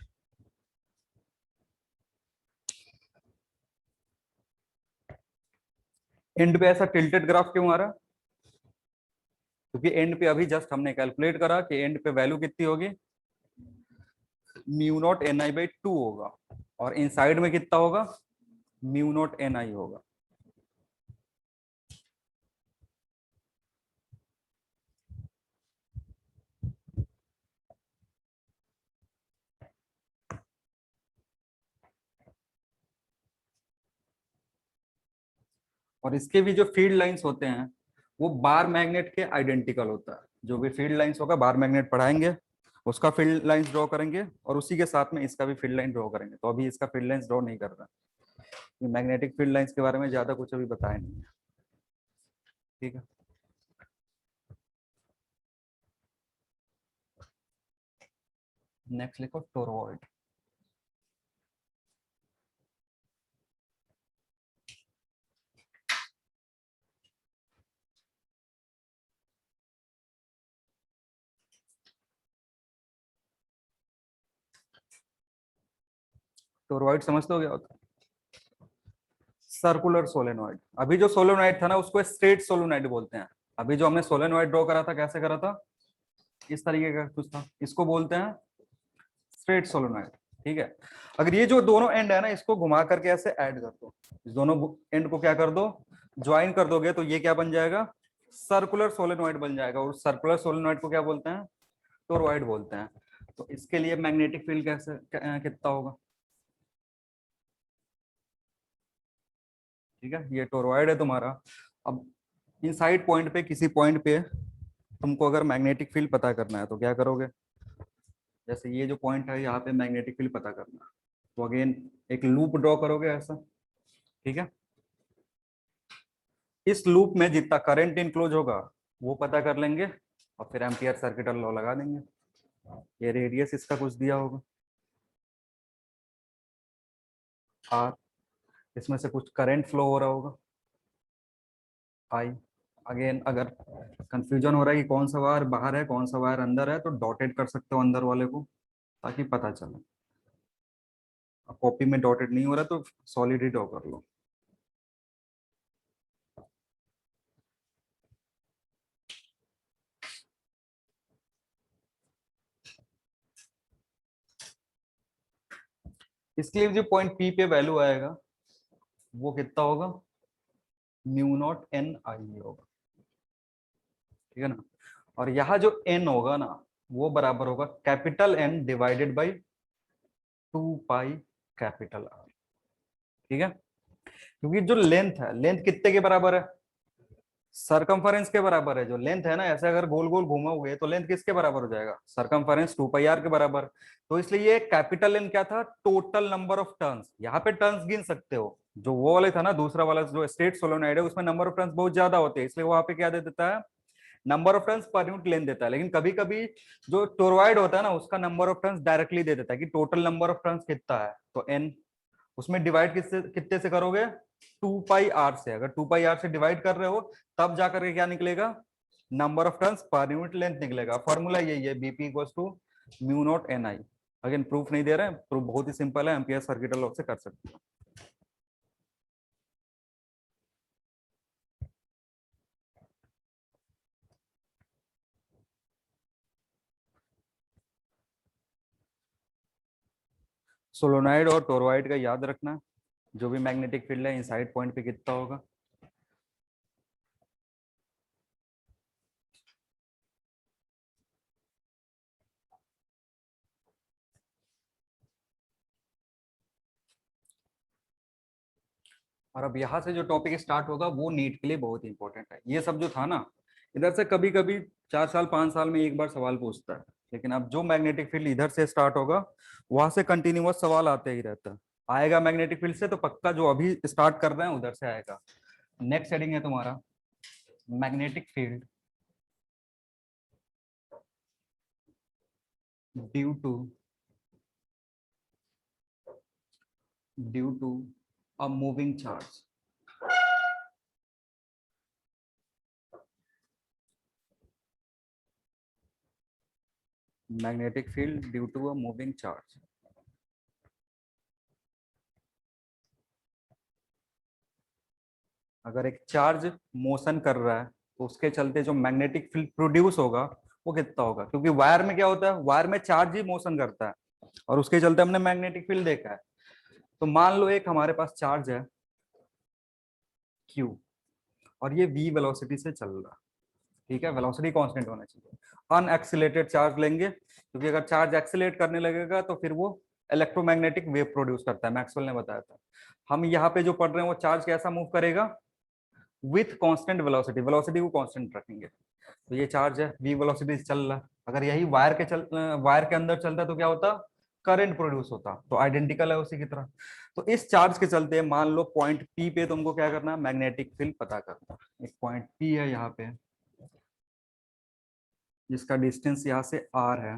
एंड पे ऐसा टिल्टेड ग्राफ क्यों आ रहा, क्योंकि एंड पे अभी जस्ट हमने कैलकुलेट करा कि एंड पे वैल्यू कितनी होगी, mu naught N I by 2 होगा, और इनसाइड में कितना होगा, म्यू नॉट एन आई होगा। और इसके भी जो फील्ड लाइंस होते हैं वो बार मैग्नेट के आइडेंटिकल होता है। जो भी फील्ड लाइंस होगा बार मैग्नेट पढ़ाएंगे, उसका फील्ड लाइंस ड्रॉ करेंगे और उसी के साथ में इसका भी फील्ड लाइन ड्रॉ करेंगे। तो अभी इसका फील्ड लाइंस ड्रॉ नहीं कर रहा, मैग्नेटिक फील्ड लाइंस के बारे में ज्यादा कुछ अभी बताया नहीं है, ठीक है। नेक्स्ट लिखो टोरॉइड। टोरॉइड समझते हो क्या होता है, सर्कुलर सोलेनॉइड। अभी जो सोलेनॉइड था ना उसको स्ट्रेट सोलेनॉइड बोलते हैं। अभी जो हमने सोलेनॉइड ड्रॉ करा था कैसे करा था, इस तरीके का कुछ था, इसको बोलते हैं स्ट्रेट सोलेनॉइड, ठीक है। अगर ये जो दोनों एंड है ना इसको घुमा करके ऐसे ऐड कर दो, इस दोनों एंड को क्या कर दो, ज्वाइन कर दोगे, तो ये क्या बन जाएगा, सर्कुलर सोलेनॉइड बन जाएगा। और सर्कुलर सोलेनॉइड को क्या बोलते हैं, टोरॉइड बोलते हैं। तो इसके लिए मैग्नेटिक फील्ड कैसे कितना होगा, ठीक है। ये टोरॉइड है तुम्हारा। अब इनसाइड पॉइंट पे किसी पॉइंट पे तुमको अगर मैग्नेटिक फील्ड पता करना है तो क्या करोगे, जैसे ये जो पॉइंट है यहाँ पे मैग्नेटिक फील्ड पता करना है, तो अगेन एक लूप ड्रॉ करोगे ऐसा, ठीक है। इस लूप में जितना करंट इनक्लोज होगा वो पता कर लेंगे और फिर एम्पियर सर्किटल लॉ लगा देंगे। ये रेडियस इसका कुछ दिया होगा आर, इसमें से कुछ करंट फ्लो हो रहा होगा आई। अगेन अगर कंफ्यूजन हो रहा है कि कौन सा वायर बाहर है कौन सा वायर अंदर है तो डॉटेड कर सकते हो अंदर वाले को ताकि पता चले। कॉपी में डॉटेड नहीं हो रहा तो सॉलिड ही ड्रॉ कर लो। इसके लिए जो पॉइंट पी पे वैल्यू आएगा वो कितना होगा, म्यू नॉट एन आई होगा, ठीक है ना। और यहाँ जो एन होगा ना वो बराबर होगा capital N divided by 2 pi capital R, ठीक है। क्योंकि जो लेंथ है, लेंथ कितने के बराबर है, सरकमफरेंस के बराबर है। जो लेंथ है ना ऐसे अगर गोल गोल घूमोगे तो लेंथ किसके बराबर हो जाएगा, सरकमफरेंस 2 पाई आर के बराबर। तो इसलिए ये कैपिटल लेंथ क्या था, टोटल नंबर ऑफ टर्न्स। यहाँ पे टर्न्स गिन सकते हो, जो वो वाले था ना दूसरा वाला जो स्ट्रेट सोलेनॉइड है उसमें नंबर ऑफ टर्न्स बहुत ज्यादा होते हैं, इसलिए वहां पे क्या दे देता है, नंबर ऑफ टर्न्स पर यूनिट लेंथ देता है, लेकिन कभी कभी जो टोरॉइड होता है ना उसका नंबर ऑफ टर्न्स डायरेक्टली दे देता है कि टोटल नंबर ऑफ टर्न्स कितना है, तो n उसमें डिवाइड किससे कितने से करोगे, 2πr से। अगर 2πr से डिवाइड कर रहे हो तब जाकर के क्या निकलेगा, नंबर ऑफ टर्न्स पर यूनिट लेंथ निकलेगा। फॉर्मूला यही है, BP equals to mu not N I. Again proof नहीं दे रहे हैं, प्रूफ बहुत ही सिंपल है, एम्पियर सर्किट लॉ से कर सकते हो। सोलोनाइड और टोरॉइड का याद रखना, जो भी मैग्नेटिक फील्ड है इनसाइड पॉइंट पे कितना होगा। और अब यहाँ से जो टॉपिक स्टार्ट होगा वो नीट के लिए बहुत इंपॉर्टेंट है। ये सब जो था ना, इधर से कभी कभी 4 साल 5 साल में एक बार सवाल पूछता है, लेकिन अब जो मैग्नेटिक फील्ड इधर से स्टार्ट होगा वहां से कंटिन्यूअस सवाल आते ही रहता है। आएगा मैग्नेटिक फील्ड से तो पक्का, जो अभी स्टार्ट कर रहे हैं उधर से आएगा। नेक्स्ट हेडिंग है तुम्हारा magnetic field due to a moving charge. Magnetic field due to a moving charge. अगर एक चार्ज मोशन कर रहा है तो उसके चलते जो मैग्नेटिक फील्ड प्रोड्यूस होगा वो कितना होगा, क्योंकि वायर में क्या होता है, वायर में चार्ज ही मोशन करता है और उसके चलते हमने मैग्नेटिक फील्ड देखा है। तो मान लो एक हमारे पास चार्ज है Q और ये v वेलोसिटी से चल रहा है, ठीक है, वेलोसिटी कांस्टेंट होना चाहिए। अनएक्सिलेटेड चार्ज लेंगे, क्योंकि अगर चार्ज एक्सिलेट करने लगेगा तो फिर वो इलेक्ट्रोमैग्नेटिक वेव प्रोड्यूस करता है, मैक्सवेल ने बताया था। हम यहाँ पे जो पढ़ रहे हैं वो चार्ज कैसा मूव करेगा, विथ कांस्टेंट वेलोसिटी, वेलोसिटी को कांस्टेंट रखेंगे। तो ये चार्ज है, v वेलोसिटी से चल रहा है। अगर यही वायर के अंदर चलता तो क्या होता, करंट प्रोड्यूस होता। तो आइडेंटिकल है उसी की तरह। तो इस चार्ज के चलते मान लो पॉइंट P पे तुमको क्या करना है, मैग्नेटिक फील्ड पता करना। एक पॉइंट P है यहाँ पे, जिसका डिस्टेंस यहाँ से r है।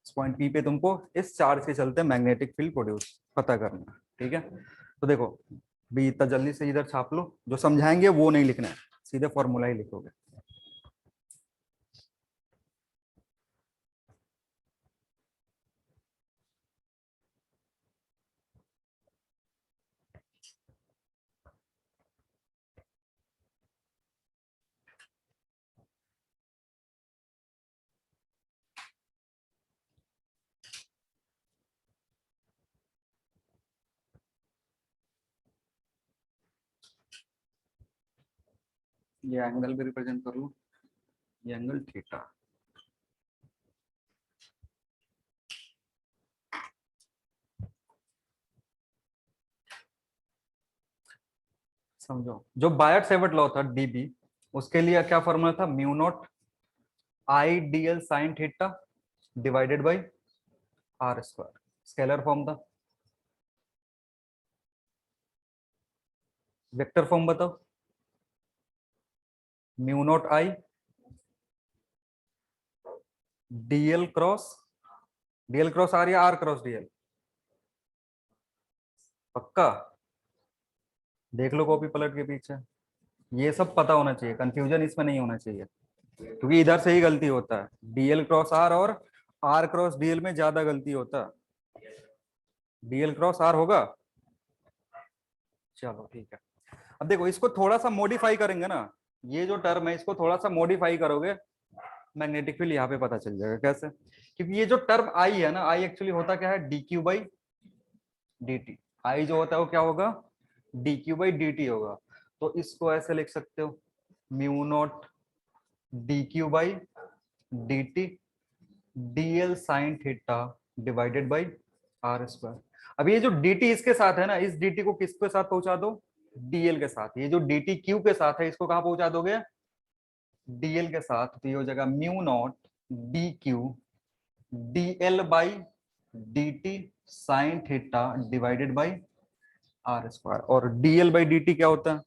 इस पॉइंट P पे तुमको इस चार्ज के चलते मैग्नेटिक फील्ड प्रोड्यूस पता करना है, ठीक है। तो देखो भी इतना जल्दी से इधर छाप लो, जो समझाएंगे वो नहीं लिखना है, सीधे फॉर्मूला ही लिखोगे। ये एंगल भी रिप्रेजेंट कर लो, ये एंगल थीटा। समझो, जो बायट सेवर्ट लॉ था डीबी, उसके लिए क्या फॉर्मूला था, mu not I D L sine theta divided by R square. Scalar form था, वेक्टर फॉर्म बताओ, mu not I DL cross R या आर क्रॉस डीएल। पक्का देख लो कॉपी पलट के पीछे, ये सब पता होना चाहिए, कंफ्यूजन इसमें नहीं होना चाहिए, क्योंकि इधर से ही गलती होता है। डीएल क्रॉस आर और आर क्रॉस डीएल में ज्यादा गलती होता है। डीएल क्रॉस आर होगा, चलो ठीक है। अब देखो इसको थोड़ा सा मॉडिफाई करेंगे ना, ये जो टर्म है इसको थोड़ा सा मॉडिफाई करोगे, मैग्नेटिक फील्ड यहाँ पे पता चल जाएगा कैसे। क्योंकि ये जो टर्म आई है ना, आई एक्चुअली होता क्या है, D Q by D T. I जो होता है वो क्या होगा, D Q by D T होगा। तो इसको ऐसे लिख सकते हो, mu not D Q by D T DL sine theta divided by R square. अब ये जो dt इसके साथ है ना, इस dt को किसके साथ पहुंचा दो, dl के साथ। ये जो dt q के साथ है इसको कहां पहुंचा दोगे, dl के साथ। तो ये हो जाएगा mu not D Q dl by D T sine theta divided by R square. और dl बाई dt क्या होता है,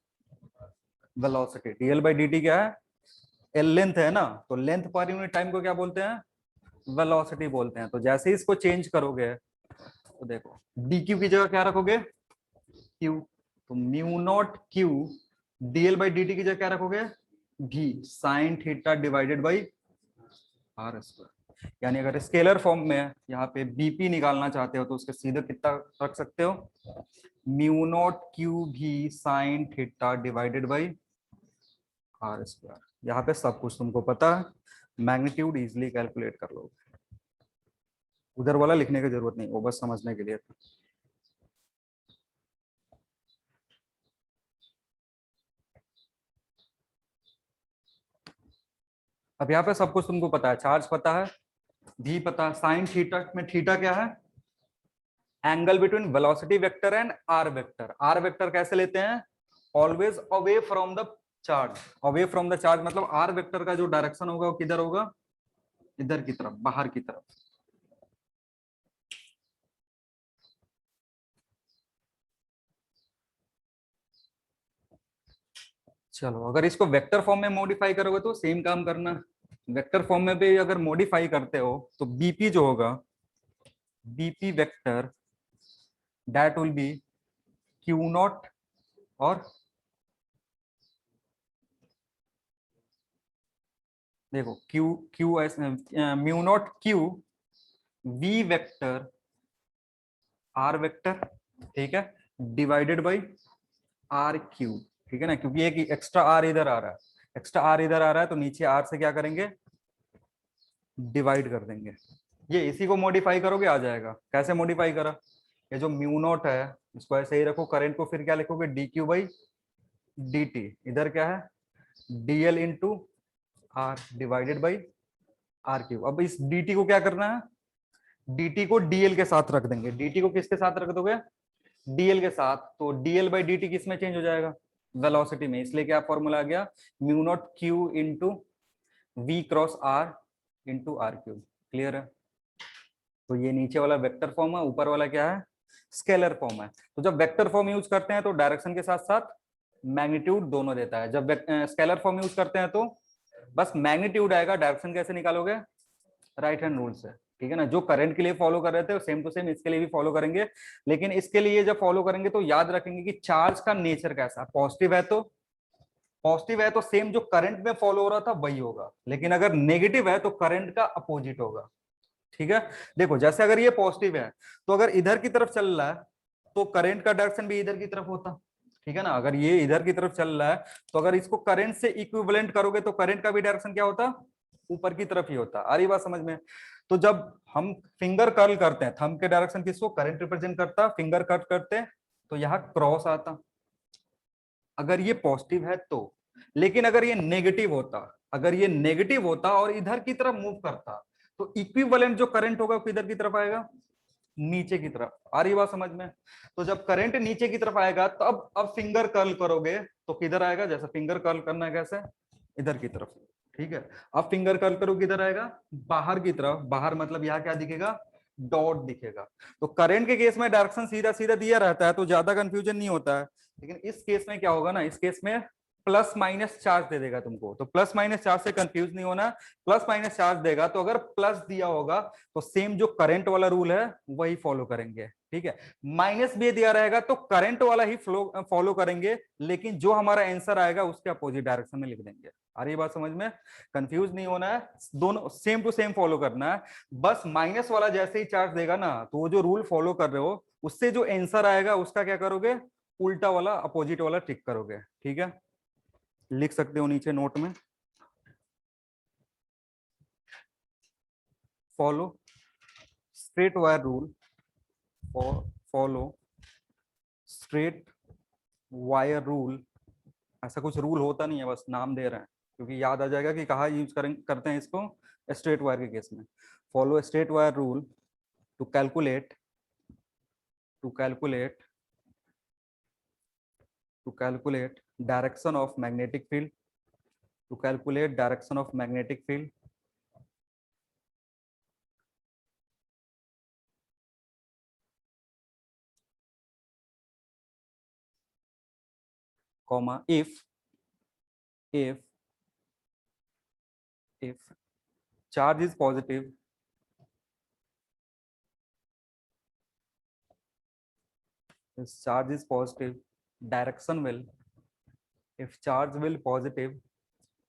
वेलोसिटी। डीएल बाई डी क्या है? एल लेंथ है ना, तो लेंथ पर यूनिट टाइम को क्या बोलते हैं? वेलोसिटी बोलते हैं। तो जैसे ही इसको चेंज करोगे तो देखो डी क्यू की जगह क्या रखोगे? क्यू। तो mu naught Q DL by D की जगह क्या रखोगे? V sine theta divided by R square. यानी अगर स्केलर फॉर्म में यहाँ पे बीपी निकालना चाहते हो तो उसके सीधे कितना रख सकते हो? Mu naught Q V sine theta divided by R square. यहाँ पे सब कुछ तुमको पता है, मैग्नीट्यूड इजिली कैलकुलेट कर लो, उधर वाला लिखने की जरूरत नहीं, वो बस समझने के लिए था। अब यहाँ पे सब कुछ तुमको पता है, चार्ज पता है, भी पता है, साइन थीटा में थीटा क्या है? Angle between velocity vector and R vector. R vector कैसे लेते हैं? Always away from the charge. Away from the charge मतलब आर वेक्टर का जो डायरेक्शन होगा वो किधर होगा? इधर की तरफ, बाहर की तरफ। चलो अगर इसको वेक्टर फॉर्म में मॉडिफाई करोगे तो सेम काम करना। वेक्टर फॉर्म में भी अगर मॉडिफाई करते हो तो बीपी जो होगा, BP vector that will be Q naught और देखो Q Q S mu naught Q V vector R vector, ठीक है, डिवाइडेड बाई आर क्यू। ठीक है ना, क्योंकि एक एक्स्ट्रा आर इधर आ रहा है, एक्स्ट्रा आर इधर आ रहा है तो नीचे आर से क्या करेंगे? डिवाइड कर देंगे। ये इसी को मॉडिफाई करोगे आ जाएगा। कैसे मॉडिफाई करा? ये जो म्यू नॉट है इसको ऐसे ही रखो, करंट को फिर क्या लिखोगे? D Q by D T. इधर क्या है? DL into R divided by R Q. अब इस dt को क्या करना है? dt को dl के साथ रख देंगे। dt को किसके साथ रख दोगे? dl के साथ। तो dl बाई dt किस में चेंज हो जाएगा? वेलोसिटी में। इसलिए क्या फॉर्मूला आ गया? Mu naught q into V cross R into R cube. Clear है? तो ये नीचे वाला वेक्टर फॉर्म है, ऊपर वाला क्या है? स्केलर फॉर्म है। तो जब वेक्टर फॉर्म यूज करते हैं तो डायरेक्शन के साथ साथ मैग्नीट्यूड दोनों देता है। जब स्केलर फॉर्म यूज करते हैं तो बस मैग्नीट्यूड आएगा। डायरेक्शन कैसे निकालोगे? राइट हैंड रूल से। ठीक है ना, जो करंट के लिए फॉलो कर रहे थे सेम टू सेम इसके लिए भी फॉलो करेंगे। लेकिन इसके लिए जब फॉलो करेंगे तो याद रखेंगे कि चार्ज का नेचर कैसा है। पॉजिटिव है तो सेम जो करंट में फॉलो हो रहा था वही होगा, लेकिन अगर नेगेटिव है तो करंट का अपोजिट होगा। ठीक है, देखो जैसे अगर ये पॉजिटिव है तो अगर इधर की तरफ चल रहा है तो करंट का डायरेक्शन भी इधर की तरफ होता। ठीक है ना, अगर ये इधर की तरफ चल रहा है तो अगर इसको करंट से इक्विवेलेंट करोगे तो करंट का भी डायरेक्शन क्या होता? ऊपर की तरफ ही होता। आ रही बात समझ में? तो जब हम फिंगर कर्ल करते हैं, थंब के डायरेक्शन किसको करंट रिप्रेजेंट करता, फिंगर कट करते हैं तो यहाँ क्रॉस आता अगर ये पॉजिटिव है तो। लेकिन अगर ये नेगेटिव होता, अगर ये नेगेटिव होता और इधर की तरफ मूव करता तो इक्विवेलेंट जो करंट होगा वो किधर की तरफ आएगा? नीचे की तरफ। आ रही बात समझ में? तो जब करंट नीचे की तरफ आएगा तो अब फिंगर कर्ल करोगे तो किधर आएगा? जैसे फिंगर कर्ल करना है कैसे? इधर की तरफ। ठीक है, अब फिंगर कर्ल करो किधर आएगा? बाहर की तरफ। बाहर मतलब यहाँ क्या दिखेगा? डॉट दिखेगा। तो करंट के केस में डायरेक्शन सीधा सीधा दिया रहता है तो ज्यादा कंफ्यूजन नहीं होता है। लेकिन इस केस में क्या होगा ना, इस केस में प्लस माइनस चार्ज दे देगा तुमको, तो प्लस माइनस चार्ज से कंफ्यूज नहीं होना। प्लस माइनस चार्ज देगा तो अगर प्लस दिया होगा तो सेम जो करंट वाला रूल है वही फॉलो करेंगे। ठीक है, माइनस भी दिया रहेगा तो करंट वाला ही फॉलो करेंगे, लेकिन जो हमारा आंसर आएगा उसके अपोजिट डायरेक्शन में लिख देंगे। आ रही बात समझ में? कंफ्यूज नहीं होना है, दोनों सेम टू सेम फॉलो करना है। बस माइनस वाला जैसे ही चार्ज देगा ना तो वो जो रूल फॉलो कर रहे हो उससे जो आंसर आएगा उसका क्या करोगे? उल्टा वाला अपोजिट वाला टिक करोगे। ठीक है, लिख सकते हो नीचे नोट में, follow straight wire rule, follow straight wire rule. ऐसा कुछ रूल होता नहीं है, बस नाम दे रहे हैं क्योंकि याद आ जाएगा कि कहाँ यूज करते हैं इसको। स्ट्रेट वायर के केस में follow straight wire rule to calculate to calculate to calculate direction of magnetic field, to calculate direction of magnetic field, comma if if charge is positive, if charge is positive, direction will, if charge will positive,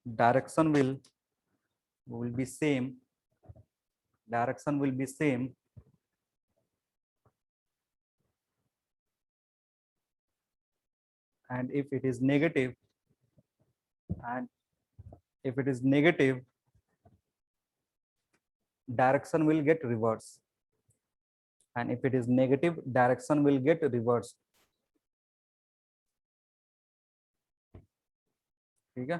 direction will be same, direction will be same, and if it is negative, and if it is negative, direction will get reverse, and if it is negative, direction will get reversed. ठीक है,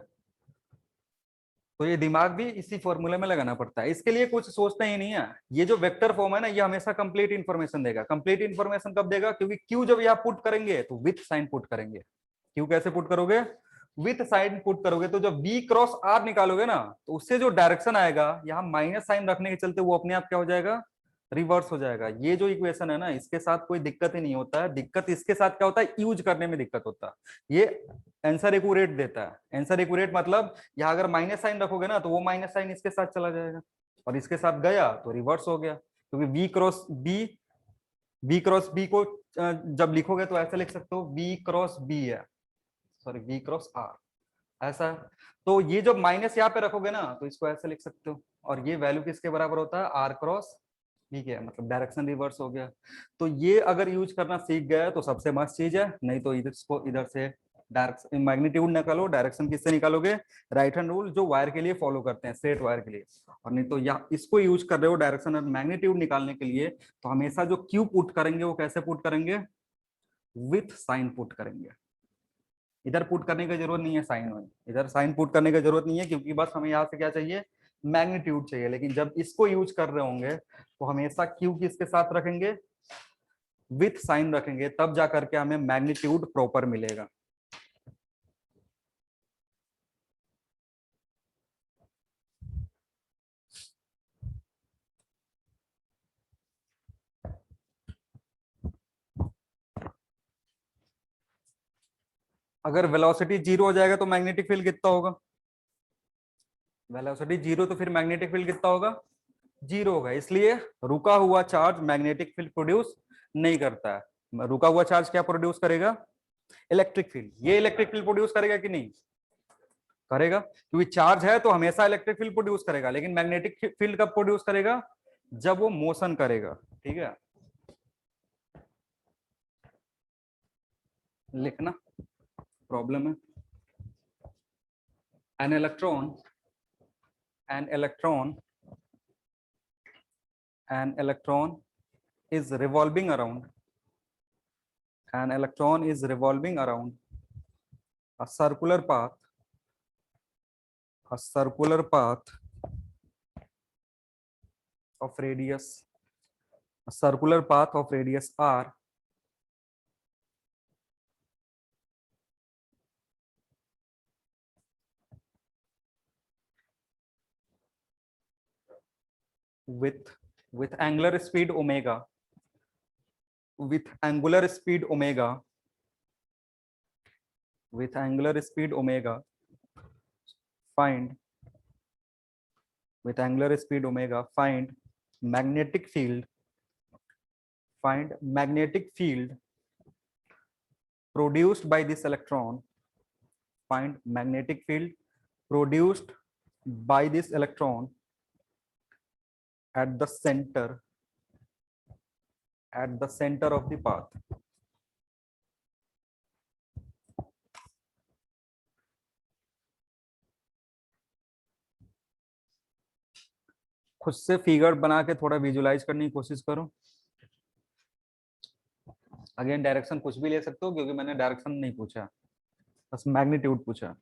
तो ये दिमाग भी इसी फॉर्मूले में लगाना पड़ता है, इसके लिए कुछ सोचना ही नहीं है। ये जो वेक्टर फॉर्म है ना, ये हमेशा कंप्लीट इन्फॉर्मेशन देगा। कंप्लीट इन्फॉर्मेशन कब देगा? क्योंकि क्यू जब यहाँ पुट करेंगे तो विथ साइन पुट करेंगे। क्यू कैसे पुट करोगे? विथ साइन पुट करोगे। तो जब बी क्रॉस आर निकालोगे ना, तो उससे जो डायरेक्शन आएगा, यहाँ माइनस साइन रखने के चलते वो अपने आप क्या हो जाएगा? रिवर्स हो जाएगा। ये जो इक्वेशन है ना, इसके साथ कोई दिक्कत ही नहीं होता है। दिक्कत इसके साथ क्या होता है? यूज करने में दिक्कत होता है। ये आंसर एक्यूरेट देता है। आंसर एक्यूरेट मतलब यहाँ अगर माइनस साइन रखोगे ना, तो वो माइनस साइन इसके साथ चला जाएगा, और इसके साथ गया तो रिवर्स हो गया। क्योंकि बी क्रॉस बी को जब लिखोगे तो ऐसा लिख सकते हो, बी क्रॉस बी है, सॉरी बी क्रॉस आर, ऐसा है। तो ये जब माइनस यहाँ पे रखोगे ना, तो इसको ऐसे लिख सकते हो, और ये वैल्यू किसके बराबर होता है? आर क्रॉस बी के, मतलब डायरेक्शन रिवर्स हो गया। तो ये अगर यूज करना सीख गया तो सबसे मस्त चीज है। नहीं तो इधर से डायरेक्शन मैग्नीट्यूड निकालो, डायरेक्शन किससे निकालोगे? राइट हैंड रूल, जो वायर के लिए फॉलो करते हैं, स्ट्रेट वायर के लिए। और नहीं तो या इसको यूज कर रहे हो डायरेक्शन और मैग्नीट्यूड निकालने के लिए, तो हमेशा जो क्यू पुट करेंगे वो कैसे पुट करेंगे? विथ साइन पुट करेंगे। इधर पुट करने की जरूरत नहीं है साइन में, इधर साइन पुट करने की जरूरत नहीं है, क्योंकि बस हमें यहाँ से क्या चाहिए? मैग्नीट्यूड चाहिए। लेकिन जब इसको यूज कर रहे होंगे तो हमेशा क्यू किसके साथ रखेंगे? विथ साइन रखेंगे, तब जा करके हमें मैग्नीट्यूड प्रॉपर मिलेगा। अगर वेलोसिटी जीरो हो जाएगा तो मैग्नेटिक फील्ड कितना होगा? वेलोसिटी जीरो तो फिर मैग्नेटिक फील्ड कितना होगा? जीरो होगा। इसलिए रुका हुआ चार्ज मैग्नेटिक फील्ड प्रोड्यूस नहीं करता है। रुका हुआ चार्ज क्या प्रोड्यूस करेगा? Electric field. ये इलेक्ट्रिक फील्ड प्रोड्यूस करेगा कि नहीं? करेगा, क्योंकि चार्ज है तो हमेशा इलेक्ट्रिक फील्ड प्रोड्यूस करेगा। लेकिन मैग्नेटिक फील्ड कब प्रोड्यूस करेगा? जब वो मोशन करेगा। ठीक है, लिखना प्रॉब्लम है। An electron an electron an electron is revolving around an electron is revolving around a circular path a circular path of radius a circular path of radius r with with angular speed omega with angular speed omega with angular speed omega find with angular speed omega magnetic field find magnetic field produced by this electron find magnetic field produced by this electron at the center of the path. खुद से figure बना के थोड़ा visualise करने की कोशिश करो। Again direction कुछ भी ले सकते हो, क्योंकि मैंने डायरेक्शन नहीं पूछा, बस मैग्नीट्यूड पूछा।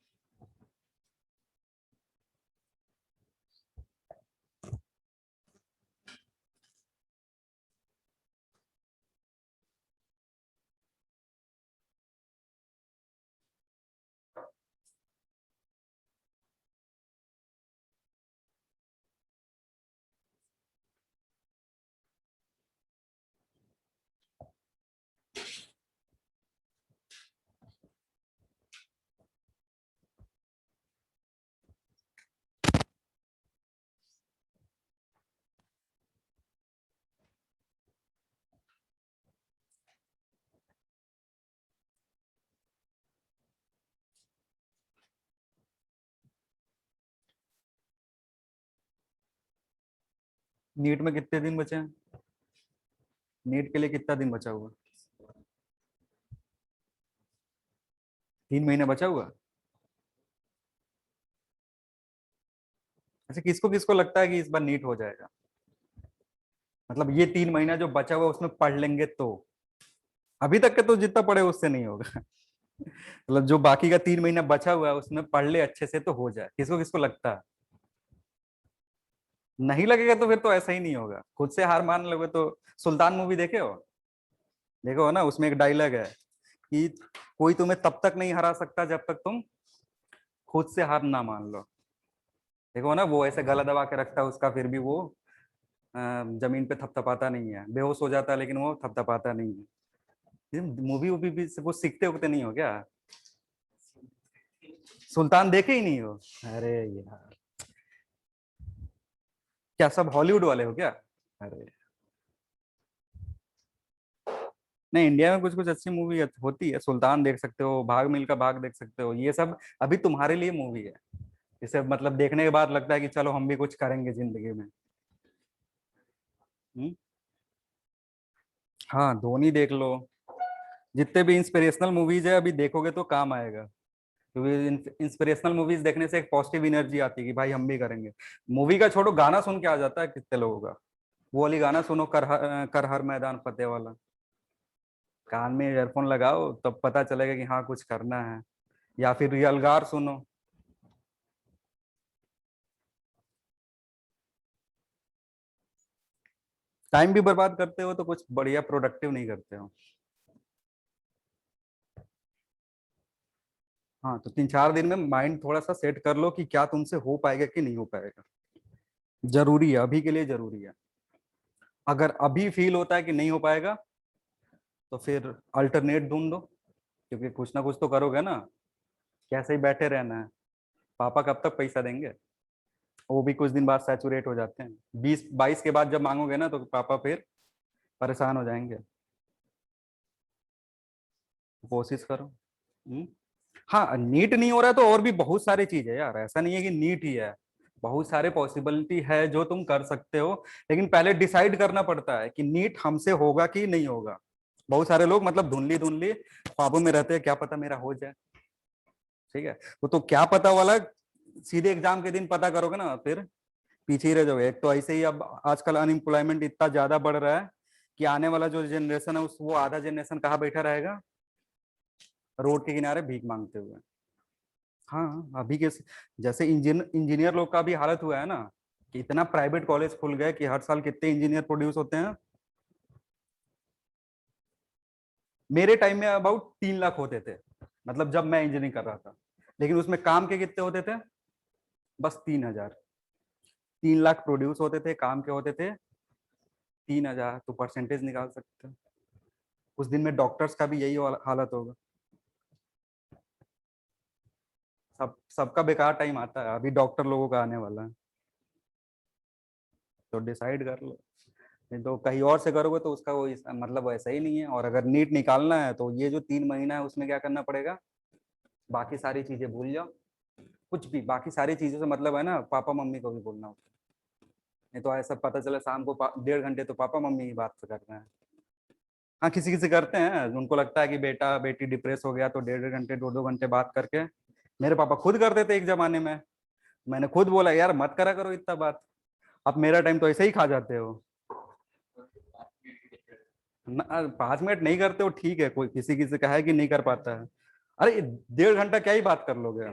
नीट में कितने दिन बचे हैं? नीट के लिए कितना दिन बचा हुआ? 3 महीने बचा हुआ। अच्छा, किसको किसको लगता है कि इस बार नीट हो जाएगा? मतलब ये 3 महीना जो बचा हुआ है उसमें पढ़ लेंगे तो? अभी तक के तो जितना पढ़े उससे नहीं होगा। मतलब जो बाकी का 3 महीना बचा हुआ है उसमें पढ़ ले अच्छे से तो हो जाए, किसको किसको लगता है? नहीं लगेगा तो फिर तो ऐसा ही नहीं होगा, खुद से हार मान लोगे तो। सुल्तान मूवी देखे हो? देखो हो ना, उसमें एक डायलॉग है कि कोई तुम्हें तब तक नहीं हरा सकता जब तक तुम खुद से हार ना मान लो। देखो ना, वो ऐसे गला दबा के रखता है उसका, फिर भी वो जमीन पे थपथपाता नहीं है, बेहोश हो जाता है लेकिन वो थपथपाता नहीं है। मूवी वूवी भी से वो सीखते उगते नहीं हो क्या? सुल्तान देखे ही नहीं हो? अरे यार, क्या सब हॉलीवुड वाले हो क्या? अरे नहीं, इंडिया में कुछ कुछ अच्छी मूवी होती है, सुल्तान देख सकते हो, भाग मिल्खा भाग देख सकते हो, ये सब अभी तुम्हारे लिए मूवी है। इसे मतलब देखने के बाद लगता है कि चलो हम भी कुछ करेंगे जिंदगी में। हम्म? हाँ, धोनी देख लो। जितने भी इंस्पिरेशनल मूवीज है अभी देखोगे तो काम आएगा, क्योंकि इंस्पिरेशनल मूवीज देखने से एक पॉजिटिव एनर्जी आती है कि भाई हम भी करेंगे। मूवी का छोड़ो, गाना सुन के आ जाता है कितने लोगों का। वो वाली गाना सुनो, कर हर मैदान फतेह वाला, कान में ईयरफोन लगाओ तब पता चलेगा कि हाँ कुछ करना है। या फिर यलगार सुनो। टाइम भी बर्बाद करते हो तो कुछ बढ़िया प्रोडक्टिव नहीं करते हो। हाँ, तो 3-4 दिन में माइंड थोड़ा सा सेट कर लो कि क्या तुमसे हो पाएगा कि नहीं हो पाएगा। जरूरी है, अभी के लिए जरूरी है। अगर अभी फील होता है कि नहीं हो पाएगा तो फिर अल्टरनेट ढूंढ दो, क्योंकि कुछ ना कुछ तो करोगे ना। कैसे ही बैठे रहना है? पापा कब तक पैसा देंगे? वो भी कुछ दिन बाद सैचुरेट हो जाते हैं, 20-22 के बाद जब मांगोगे ना तो पापा फिर परेशान हो जाएंगे। कोशिश करो। हम्म? हाँ, नीट नहीं हो रहा है तो और भी बहुत सारी चीज है यार, ऐसा नहीं है कि नीट ही है। बहुत सारे पॉसिबिलिटी है जो तुम कर सकते हो, लेकिन पहले डिसाइड करना पड़ता है कि नीट हमसे होगा कि नहीं होगा। बहुत सारे लोग मतलब धुंधली धुंधली ख्वाबों में रहते हैं, क्या पता मेरा हो जाए। ठीक है, वो तो क्या पता वाला सीधे एग्जाम के दिन पता करोगे ना, फिर पीछे ही रह जाओगे। एक तो ऐसे ही अब आजकल अनएम्प्लॉयमेंट इतना ज्यादा बढ़ रहा है कि आने वाला जो जनरेशन है उस वो आधा जनरेशन कहाँ बैठा रहेगा? रोड के किनारे भीख मांगते हुए। हाँ, अभी के जैसे इंजीनियर लोग का भी हालत हुआ है ना, कि इतना प्राइवेट कॉलेज खुल गए कि हर साल कितने इंजीनियर प्रोड्यूस होते हैं। मेरे टाइम में अबाउट 3 लाख होते थे, मतलब जब मैं इंजीनियरिंग कर रहा था। लेकिन उसमें काम के कितने होते थे? बस 3,000। 3 लाख प्रोड्यूस होते थे, काम के होते थे 3,000, तो परसेंटेज निकाल सकते हो। उस दिन में डॉक्टर्स का भी यही हालत होगा। सबका बेकार टाइम आता है, अभी डॉक्टर लोगों का आने वाला है। तो डिसाइड कर लो, नहीं तो कहीं और से करोगे तो उसका कोई मतलब वैसा ही नहीं है। और अगर नीट निकालना है तो ये जो 3 महीना है उसमें क्या करना पड़ेगा? बाकी सारी चीजें भूल जाओ। कुछ भी बाकी सारी चीजों से मतलब है ना, पापा मम्मी को भी बोलना होता है। नहीं तो ऐसा पता चला शाम को 1.5 घंटे तो पापा मम्मी की बात कर रहे हैं। हाँ, किसी किसी करते हैं, उनको लगता है कि बेटा बेटी डिप्रेस हो गया तो 1.5 घंटे 2-2 घंटे बात करके। मेरे पापा खुद करते थे एक जमाने में। मैंने खुद बोला यार मत करा करो इतना बात। अब मेरा टाइम तो ऐसे ही खा जाते हो। 5 मिनट नहीं करते हो ठीक है, कोई किसी किसी का है कि नहीं कर पाता है। अरे 1.5 घंटा क्या ही बात कर लोगे?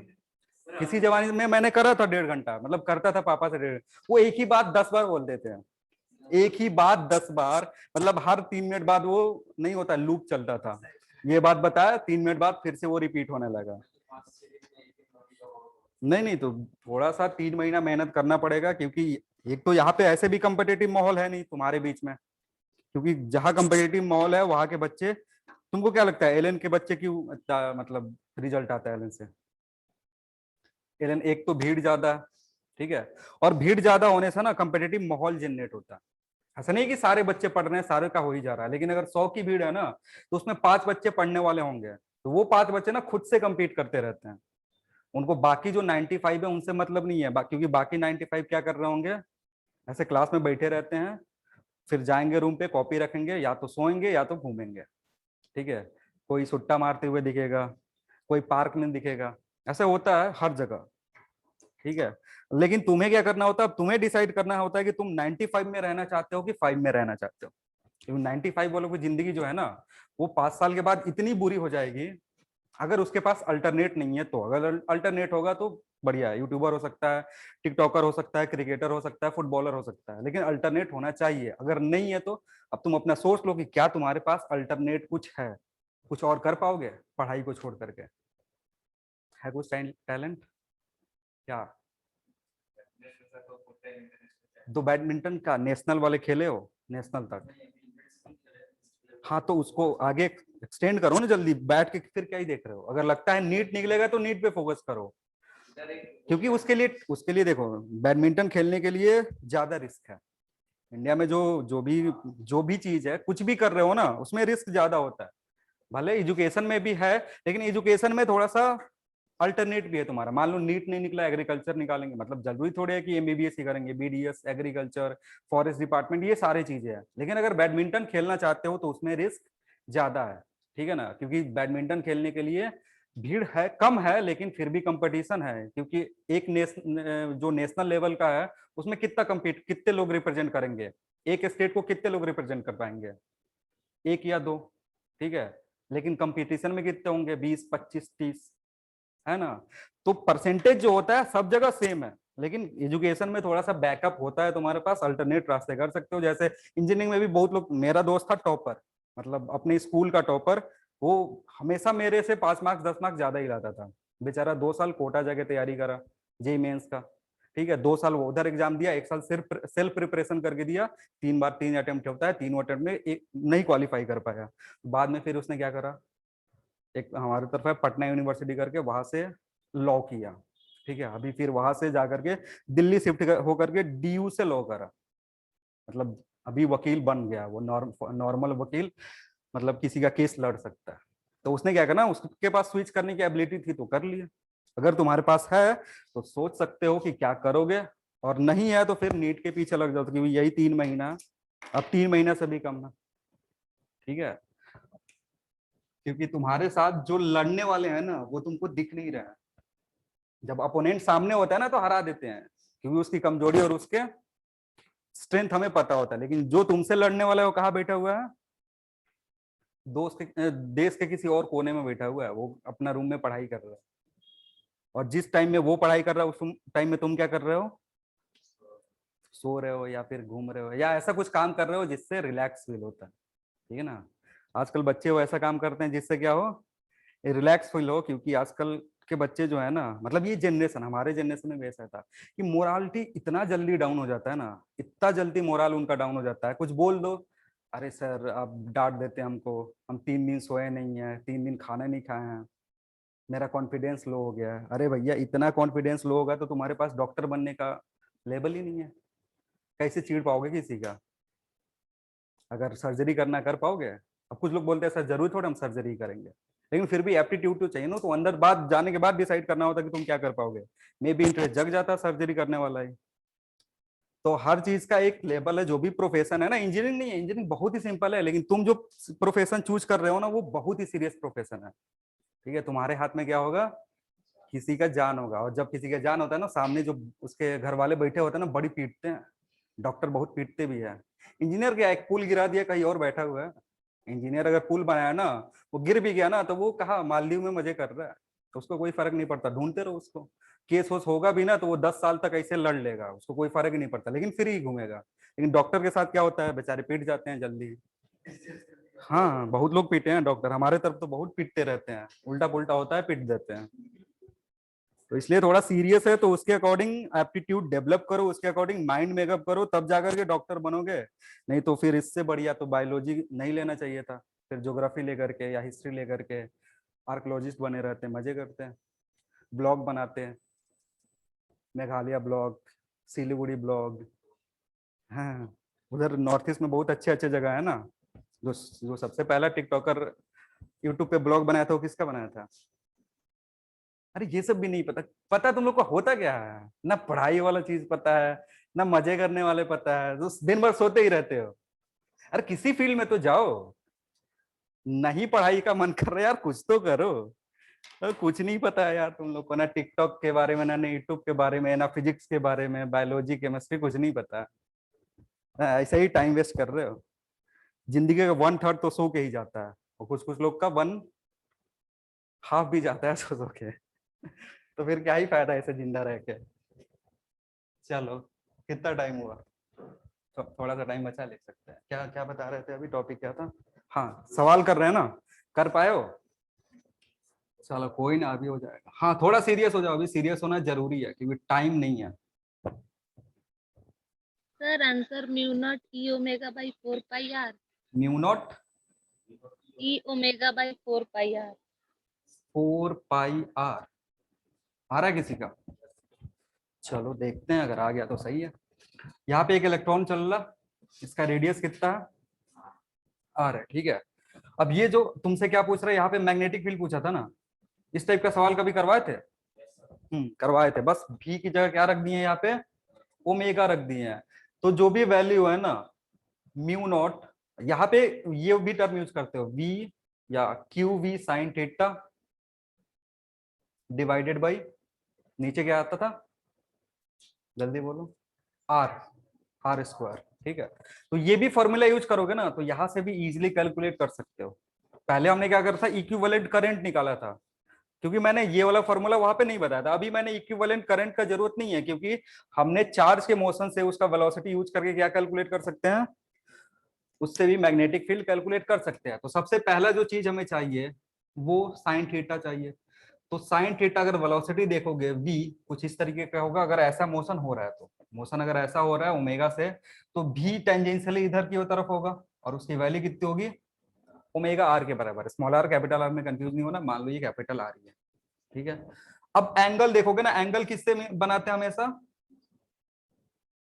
किसी जमाने में मैंने करा था 1.5 घंटा, मतलब करता था पापा से 1.5। वो एक ही बात 10 बार बोल देते हैं। एक ही बात 10 बार, मतलब हर 3 मिनट बाद वो नहीं होता, लूप चलता था। ये बात बताया, 3 मिनट बाद फिर से वो रिपीट होने लगा। नहीं नहीं, तो थोड़ा सा 3 महीना मेहनत करना पड़ेगा, क्योंकि एक तो यहाँ पे ऐसे भी कंपिटेटिव माहौल है नहीं तुम्हारे बीच में। क्योंकि जहाँ कंपिटेटिव माहौल है वहां के बच्चे, तुमको क्या लगता है एलन के बच्चे क्यों अच्छा मतलब रिजल्ट आता है एलन से? एलन एक तो भीड़ ज्यादा है, ठीक है। और भीड़ ज्यादा होने से ना कंपिटेटिव माहौल जनरेट होता है। ऐसा नहीं कि सारे बच्चे पढ़ रहे हैं सारे का हो ही जा रहा है, लेकिन अगर 100 की भीड़ है ना तो उसमें 5 बच्चे पढ़ने वाले होंगे, तो वो 5 बच्चे ना खुद से compete करते रहते हैं। उनको बाकी जो 95 है उनसे मतलब नहीं है, क्योंकि बाकी 95 क्या कर रहे होंगे? ऐसे क्लास में बैठे रहते हैं, फिर जाएंगे रूम पे, कॉपी रखेंगे, या तो सोएंगे या तो घूमेंगे। ठीक है, कोई सुट्टा मारते हुए दिखेगा, कोई पार्क में दिखेगा, ऐसा होता है हर जगह। ठीक है, लेकिन तुम्हें क्या करना होता है, अब तुम्हें डिसाइड करना होता है कि तुम 95 में रहना चाहते हो कि 5 में रहना चाहते हो। क्योंकि 95 वालों की जिंदगी जो है ना, वो 5 साल के बाद इतनी बुरी हो जाएगी, अगर उसके पास अल्टरनेट नहीं है तो। अगर अल्टरनेट होगा तो बढ़िया है, यूट्यूबर हो सकता है, टिकटॉकर हो सकता है, क्रिकेटर हो सकता है, फुटबॉलर हो सकता है, लेकिन अल्टरनेट होना चाहिए। अगर नहीं है तो अब तुम अपना सोच लो कि क्या तुम्हारे पास अल्टरनेट कुछ है, कुछ और कर पाओगे पढ़ाई को छोड़ करके? है कुछ टैलेंट क्या? तो बैडमिंटन का नेशनल वाले खेले हो, नेशनल तक? हाँ तो उसको आगे एक्सटेंड करो ना जल्दी, बैठ के फिर क्या ही देख रहे हो? अगर लगता है नीट निकलेगा तो नीट पे फोकस करो, क्योंकि उसके लिए देखो, बैडमिंटन खेलने के लिए ज्यादा रिस्क है। इंडिया में जो भी चीज है, कुछ भी कर रहे हो ना, उसमें रिस्क ज्यादा होता है। भले एजुकेशन में भी है, लेकिन एजुकेशन में थोड़ा सा अल्टरनेट भी है तुम्हारा। मान लो नीट नहीं निकला, एग्रीकल्चर निकालेंगे, मतलब जरूरी थोड़ी है कि एमबीबीएस ही करेंगे, बीडीएस, एग्रीकल्चर, फॉरेस्ट डिपार्टमेंट, ये सारी चीजें हैं। लेकिन अगर बैडमिंटन खेलना चाहते हो तो उसमें रिस्क ज्यादा है। ठीक है ना, क्योंकि बैडमिंटन खेलने के लिए भीड़ है, कम है, लेकिन फिर भी कंपटीशन है। क्योंकि एक जो नेशनल लेवल का है, उसमें कितने लोग रिप्रेजेंट करेंगे, एक स्टेट को कितने लोग रिप्रेजेंट कर पाएंगे, एक या दो। ठीक है, लेकिन कंपटीशन में कितने होंगे, 20, 25, 30, है ना? तो परसेंटेज जो होता है सब जगह सेम है, लेकिन एजुकेशन में थोड़ा सा बैकअप होता है तुम्हारे पास, अल्टरनेट रास्ते कर सकते हो। जैसे इंजीनियरिंग में भी बहुत लोग, मेरा दोस्त था टॉपर, मतलब अपने स्कूल का टॉपर, वो हमेशा मेरे से 5 मार्क्स 10 मार्क्स ज्यादा ही लाता था। बेचारा 2 साल कोटा जाके तैयारी करा, जेई मेंस का। ठीक है, 2 साल वो उधर एग्जाम दिया, 1 साल सिर्फ सेल्फ प्रिपरेशन करके दिया। 3 बार 3 अटेम्प्ट होता है, तीनों अटेम्प्ट में एक नहीं क्वालिफाई कर पाया। बाद में फिर उसने क्या करा, एक हमारी तरफ है पटना यूनिवर्सिटी करके, वहां से लॉ किया। ठीक है, अभी फिर वहां से जाकर के दिल्ली शिफ्ट होकर के डीयू से लॉ करा, मतलब अभी वकील बन गया वो, नॉर्मल वकील, मतलब किसी का केस लड़ सकता है। तो उसने क्या करना, उसके पास स्विच करने की एबिलिटी थी तो कर लिया। अगर तुम्हारे पास है तो सोच सकते हो कि क्या करोगे, और नहीं है तो फिर नीट के पीछे लग जाओ, क्योंकि यही 3 महीना, अब 3 महीना से भी कम ना। ठीक है, क्योंकि तुम्हारे साथ जो लड़ने वाले हैं ना, वो तुमको दिख नहीं रहा है। जब अपोनेंट सामने होता है ना तो हरा देते हैं, क्योंकि उसकी कमजोरी और उसके स्ट्रेंथ हमें पता होता है। लेकिन जो तुमसे लड़ने वाला है वो कहाँ बैठा हुआ है, देश के किसी और कोने में बैठा हुआ है, वो अपना रूम में पढ़ाई कर रहा है। और जिस टाइम में वो पढ़ाई कर रहा है, उस टाइम में तुम क्या कर रहे हो, सो रहे हो, या फिर घूम रहे हो, या ऐसा कुछ काम कर रहे हो जिससे रिलैक्स फील होता है। ठीक है ना, आजकल बच्चे वो ऐसा काम करते हैं जिससे क्या हो, रिलैक्स फील हो। क्योंकि आजकल के बच्चे जो है ना, मतलब ये जनरेशन, हमारे जनरेशन में भी ऐसा था कि मोरालिटी इतना जल्दी डाउन हो जाता है ना, इतना जल्दी मोरल उनका डाउन हो जाता है, कुछ बोल दो, अरे सर आप डांट देते हैं हमको, हम 3 दिन सोए नहीं है, 3 दिन खाना नहीं खाए हैं, मेरा कॉन्फिडेंस लो हो गया है। अरे भैया, इतना कॉन्फिडेंस लो होगा तो तुम्हारे पास डॉक्टर बनने का लेवल ही नहीं है, कैसे चीड़ पाओगे किसी का? अगर सर्जरी करना कर पाओगे? अब कुछ लोग बोलते हैं सर जरूर थोड़ा हम सर्जरी करेंगे, लेकिन फिर भी एप्टीट्यूड तो चाहिए ना, तो अंदर बात जाने के बाद डिसाइड करना होता कि तुम क्या कर पाओगे। मे बी इंटरेस्ट जग जाता सर्जरी करने वाला ही। तो हर चीज का एक लेवल है, जो भी प्रोफेशन है ना, इंजीनियरिंग नहीं है, इंजीनियरिंग बहुत ही सिंपल है, लेकिन तुम जो प्रोफेशन चूज कर रहे हो ना, वो बहुत ही सीरियस प्रोफेशन है। ठीक है, तुम्हारे हाथ में क्या होगा, किसी का जान होगा, और जब किसी का जान होता है ना, सामने जो उसके घर वाले बैठे होते हैं ना, बड़ी पीटते हैं। डॉक्टर बहुत पीटते भी है। इंजीनियर क्या, एक पुल गिरा दिया, कहीं और बैठा हुआ है। इंजीनियर अगर पुल बनाया ना, वो गिर भी गया ना, तो वो कहा मालदीव में मजे कर रहा है, तो उसको कोई फर्क नहीं पड़ता, ढूंढते रहो उसको। केस वोस होगा भी ना तो वो 10 साल तक ऐसे लड़ लेगा, उसको कोई फर्क ही नहीं पड़ता, लेकिन फिर ही घूमेगा। लेकिन डॉक्टर के साथ क्या होता है, बेचारे पीट जाते हैं जल्दी। हाँ, बहुत लोग पीटे हैं डॉक्टर, हमारे तरफ तो बहुत पीटते रहते हैं, उल्टा पुल्टा होता है पीट देते हैं। तो इसलिए थोड़ा सीरियस है, तो उसके अकॉर्डिंग एप्टीट्यूड डेवलप करो, उसके अकॉर्डिंग माइंड मेकअप करो, तब जाकर के डॉक्टर बनोगे। नहीं तो फिर इससे बढ़िया तो बायोलॉजी नहीं लेना चाहिए था, फिर ज्योग्राफी लेकर के या हिस्ट्री लेकर के आर्कोलॉजिस्ट बने रहते हैं, मजे करते हैं, ब्लॉग बनाते हैं, मेघालय ब्लॉग, सिलीगुड़ी ब्लॉग। हाँ, उधर नॉर्थ ईस्ट में बहुत अच्छे अच्छे जगह है ना। जो जो सबसे पहला टिकटॉकर यूट्यूब पे ब्लॉग बनाया था, वो किसका बनाया था? अरे ये सब भी नहीं पता, पता तुम लोग को होता क्या है ना, पढ़ाई वाला चीज पता है, ना मजे करने वाले पता है, तो दिन भर सोते ही रहते हो। अरे किसी फील्ड में तो जाओ, नहीं पढ़ाई का मन कर रहा है यार, कुछ तो करो। कुछ नहीं पता है यार तुम लोग को, ना टिकटॉक के बारे में, ना यूट्यूब के बारे में, ना फिजिक्स के बारे में, बायोलॉजी केमिस्ट्री कुछ नहीं पता। ऐसे ही टाइम वेस्ट कर रहे हो। जिंदगी का 1/3 तो सो के ही जाता है, और कुछ कुछ लोग का 1/2 भी जाता है सो सो के। तो फिर क्या ही फायदा ऐसे जिंदा रह के। चलो, कितना टाइम हुआ? तो थोड़ा सा टाइम बचा, लिख सकते हैं। क्या क्या बता रहे थे अभी, टॉपिक क्या था? हाँ, सवाल कर रहे हैं ना, कर पाए हो? चलो कोई ना, अभी हो जाएगा। हाँ, थोड़ा सीरियस हो जाओ, अभी सीरियस होना जरूरी है क्योंकि टाइम नहीं है। Sir answer mu naught E omega by 4 pi R. Mu naught E omega by 4 pi R. 4πr। आ रहा है किसी का? चलो देखते हैं, अगर आ गया तो सही है। यहाँ पे एक इलेक्ट्रॉन चल रहा, इसका रेडियस कितना है? आर है, ठीक है। अब ये जो तुमसे क्या पूछ रहा है, यहाँ पे मैग्नेटिक फील्ड पूछा था ना, इस टाइप का सवाल कभी करवाए थे? करवाए थे। बस भी की जगह क्या रख दिए हैं यहाँ पे? ओमेगा रख दिए हैं। तो जो भी वैल्यू है ना, म्यू नॉट, यहाँ पे ये भी टर्म यूज करते हो, वी या Q V sine theta divided by, नीचे क्या आता था, जल्दी बोलो, आर, आर स्क्वायर, ठीक है। तो ये भी फॉर्मूला यूज करोगे ना, तो यहां से भी इजीली कैलकुलेट कर सकते हो। पहले हमने क्या करा था, इक्विवेलेंट करंट निकाला था, क्योंकि मैंने ये वाला फॉर्मूला वहां पे नहीं बताया था। अभी मैंने इक्विवेलेंट करंट का जरूरत नहीं है, क्योंकि हमने चार्ज के मोशन से उसका वेलोसिटी यूज करके क्या कैलकुलेट कर सकते हैं, उससे भी मैग्नेटिक फील्ड कैलकुलेट कर सकते हैं। तो सबसे पहला जो चीज हमें चाहिए वो साइन थीटा चाहिए। तो साइन थीटा अगर वेलोसिटी देखोगे v कुछ इस तरीके का होगा, अगर ऐसा मोशन हो रहा है, तो मोशन अगर ऐसा हो रहा है ओमेगा से, तो v टेंजेंशियली इधर की तरफ होगा, और उसकी वैल्यू कितनी होगी, ओमेगा आर के बराबर। स्मॉल आर कैपिटल आर में कंफ्यूज नहीं होना, मान लो ये कैपिटल आर ही है, ठीक है। अब एंगल देखोगे ना, एंगल किससे बनाते हैं हमेशा,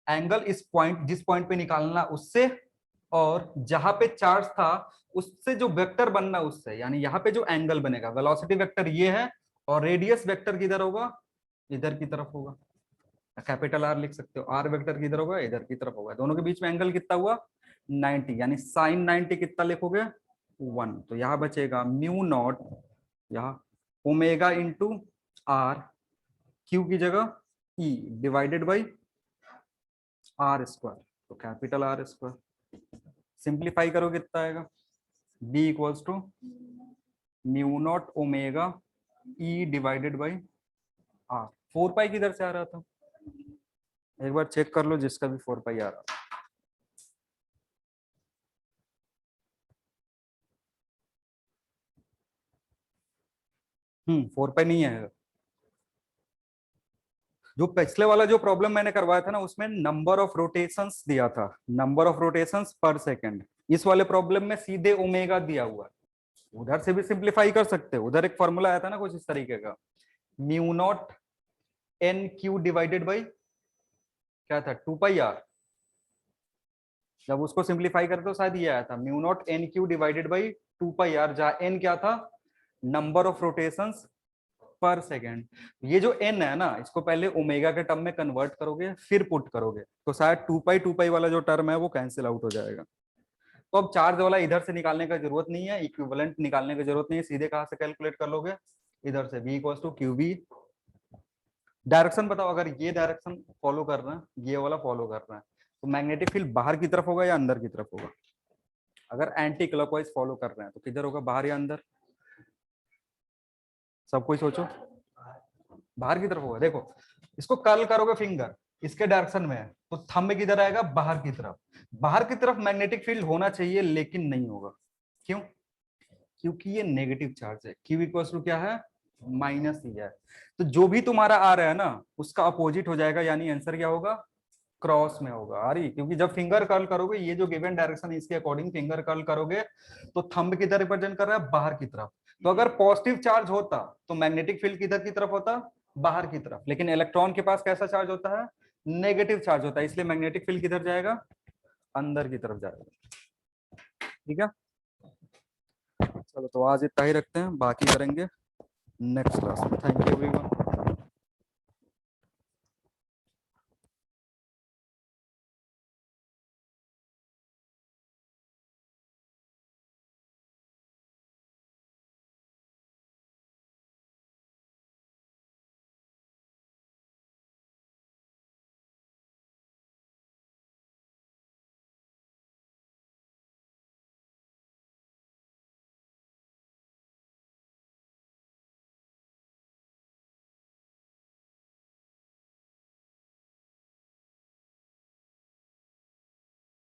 एंगल इस पॉइंट, जिस पॉइंट पे निकालना उससे, और जहां पे चार्ज था उससे जो वेक्टर बनना उससे, यानी यहाँ पे जो एंगल बनेगा, वेलोसिटी वेक्टर ये है, और रेडियस वेक्टर किधर होगा, इधर की तरफ होगा। कैपिटल आर लिख सकते हो, आर वेक्टर किधर होगा, इधर की तरफ होगा। दोनों के बीच में एंगल कितना हुआ, 90, यानी साइन 90 कितना लिखोगे, 1। तो यहाँ बचेगा म्यू नॉट, यहाँ ओमेगा इंटू आर, क्यू की जगह E divided by R square, तो कैपिटल आर स्क्वायर। सिंप्लीफाई करो कितना आएगा, b equals to mu naught omega E divided by R. 4 pi किधर से आ रहा था, एक बार चेक कर लो जिसका भी 4 पाई आ रहा था। 4 पाई नहीं है। जो पिछले वाला जो प्रॉब्लम मैंने करवाया था ना, उसमें नंबर ऑफ रोटेशंस दिया था, नंबर ऑफ रोटेशंस पर सेकंड। इस वाले प्रॉब्लम में सीधे ओमेगा दिया हुआ है। उधर से भी सिंप्लीफाई कर सकते हो, उधर एक फॉर्मूला आया था ना कुछ इस तरीके का, mu naught N Q divided by क्या था, 2 पाई आर। जब उसको सिंप्लीफाई करते तो शायद ये आया था, mu not N Q divided by 2 pi R, जहां एन क्या था, number of rotations per second. ये जो एन है ना, इसको पहले ओमेगा के टर्म में कन्वर्ट करोगे, फिर पुट करोगे, तो शायद 2 पाई वाला जो टर्म है वो कैंसिल आउट हो जाएगा। तो अब चार्ज वाला इधर से निकालने का जरूरत नहीं है, इक्विवेलेंट निकालने की जरूरत नहीं है, सीधे कहां से कैलकुलेट कर लोगे, इधर से, v equals to Q B. Direction बताओ, अगर ये डायरेक्शन फॉलो कर रहे हैं, ये वाला फॉलो कर रहे हैं, तो मैग्नेटिक फील्ड बाहर की तरफ होगा या अंदर की तरफ होगा? अगर एंटी क्लॉकवाइज फॉलो कर रहे हैं तो किधर होगा, बाहर या अंदर? सब कोई सोचो, बाहर की तरफ होगा। देखो, इसको कर्ल करोगे फिंगर, इसके डायरेक्शन में है, तो थंब किधर आएगा, बाहर की तरफ। बाहर की तरफ मैग्नेटिक फील्ड होना चाहिए, लेकिन नहीं होगा। क्यों? क्योंकि ये नेगेटिव चार्ज है, क्यू इक्वल्स टू क्या है, माइनस ही है। तो जो भी तुम्हारा आ रहा है ना, उसका अपोजिट हो जाएगा, यानी आंसर क्या होगा, क्रॉस में होगा। आ रही, क्योंकि जब फिंगर कर्ल करोगे, ये जो गिवन डायरेक्शन है इसके अकॉर्डिंग फिंगर कर्ल करोगे, तो थंब किधर रिप्रेजेंट कर रहा है, बाहर की तरफ। तो अगर पॉजिटिव चार्ज होता तो मैग्नेटिक फील्ड किधर की तरफ होता, बाहर की तरफ। लेकिन इलेक्ट्रॉन के पास कैसा चार्ज होता है, नेगेटिव चार्ज होता है, इसलिए मैग्नेटिक फील्ड किधर जाएगा, अंदर की तरफ जाएगा। ठीक है, चलो तो आज इतना ही रखते हैं, बाकी करेंगे नेक्स्ट क्लास में। Thank you everyone.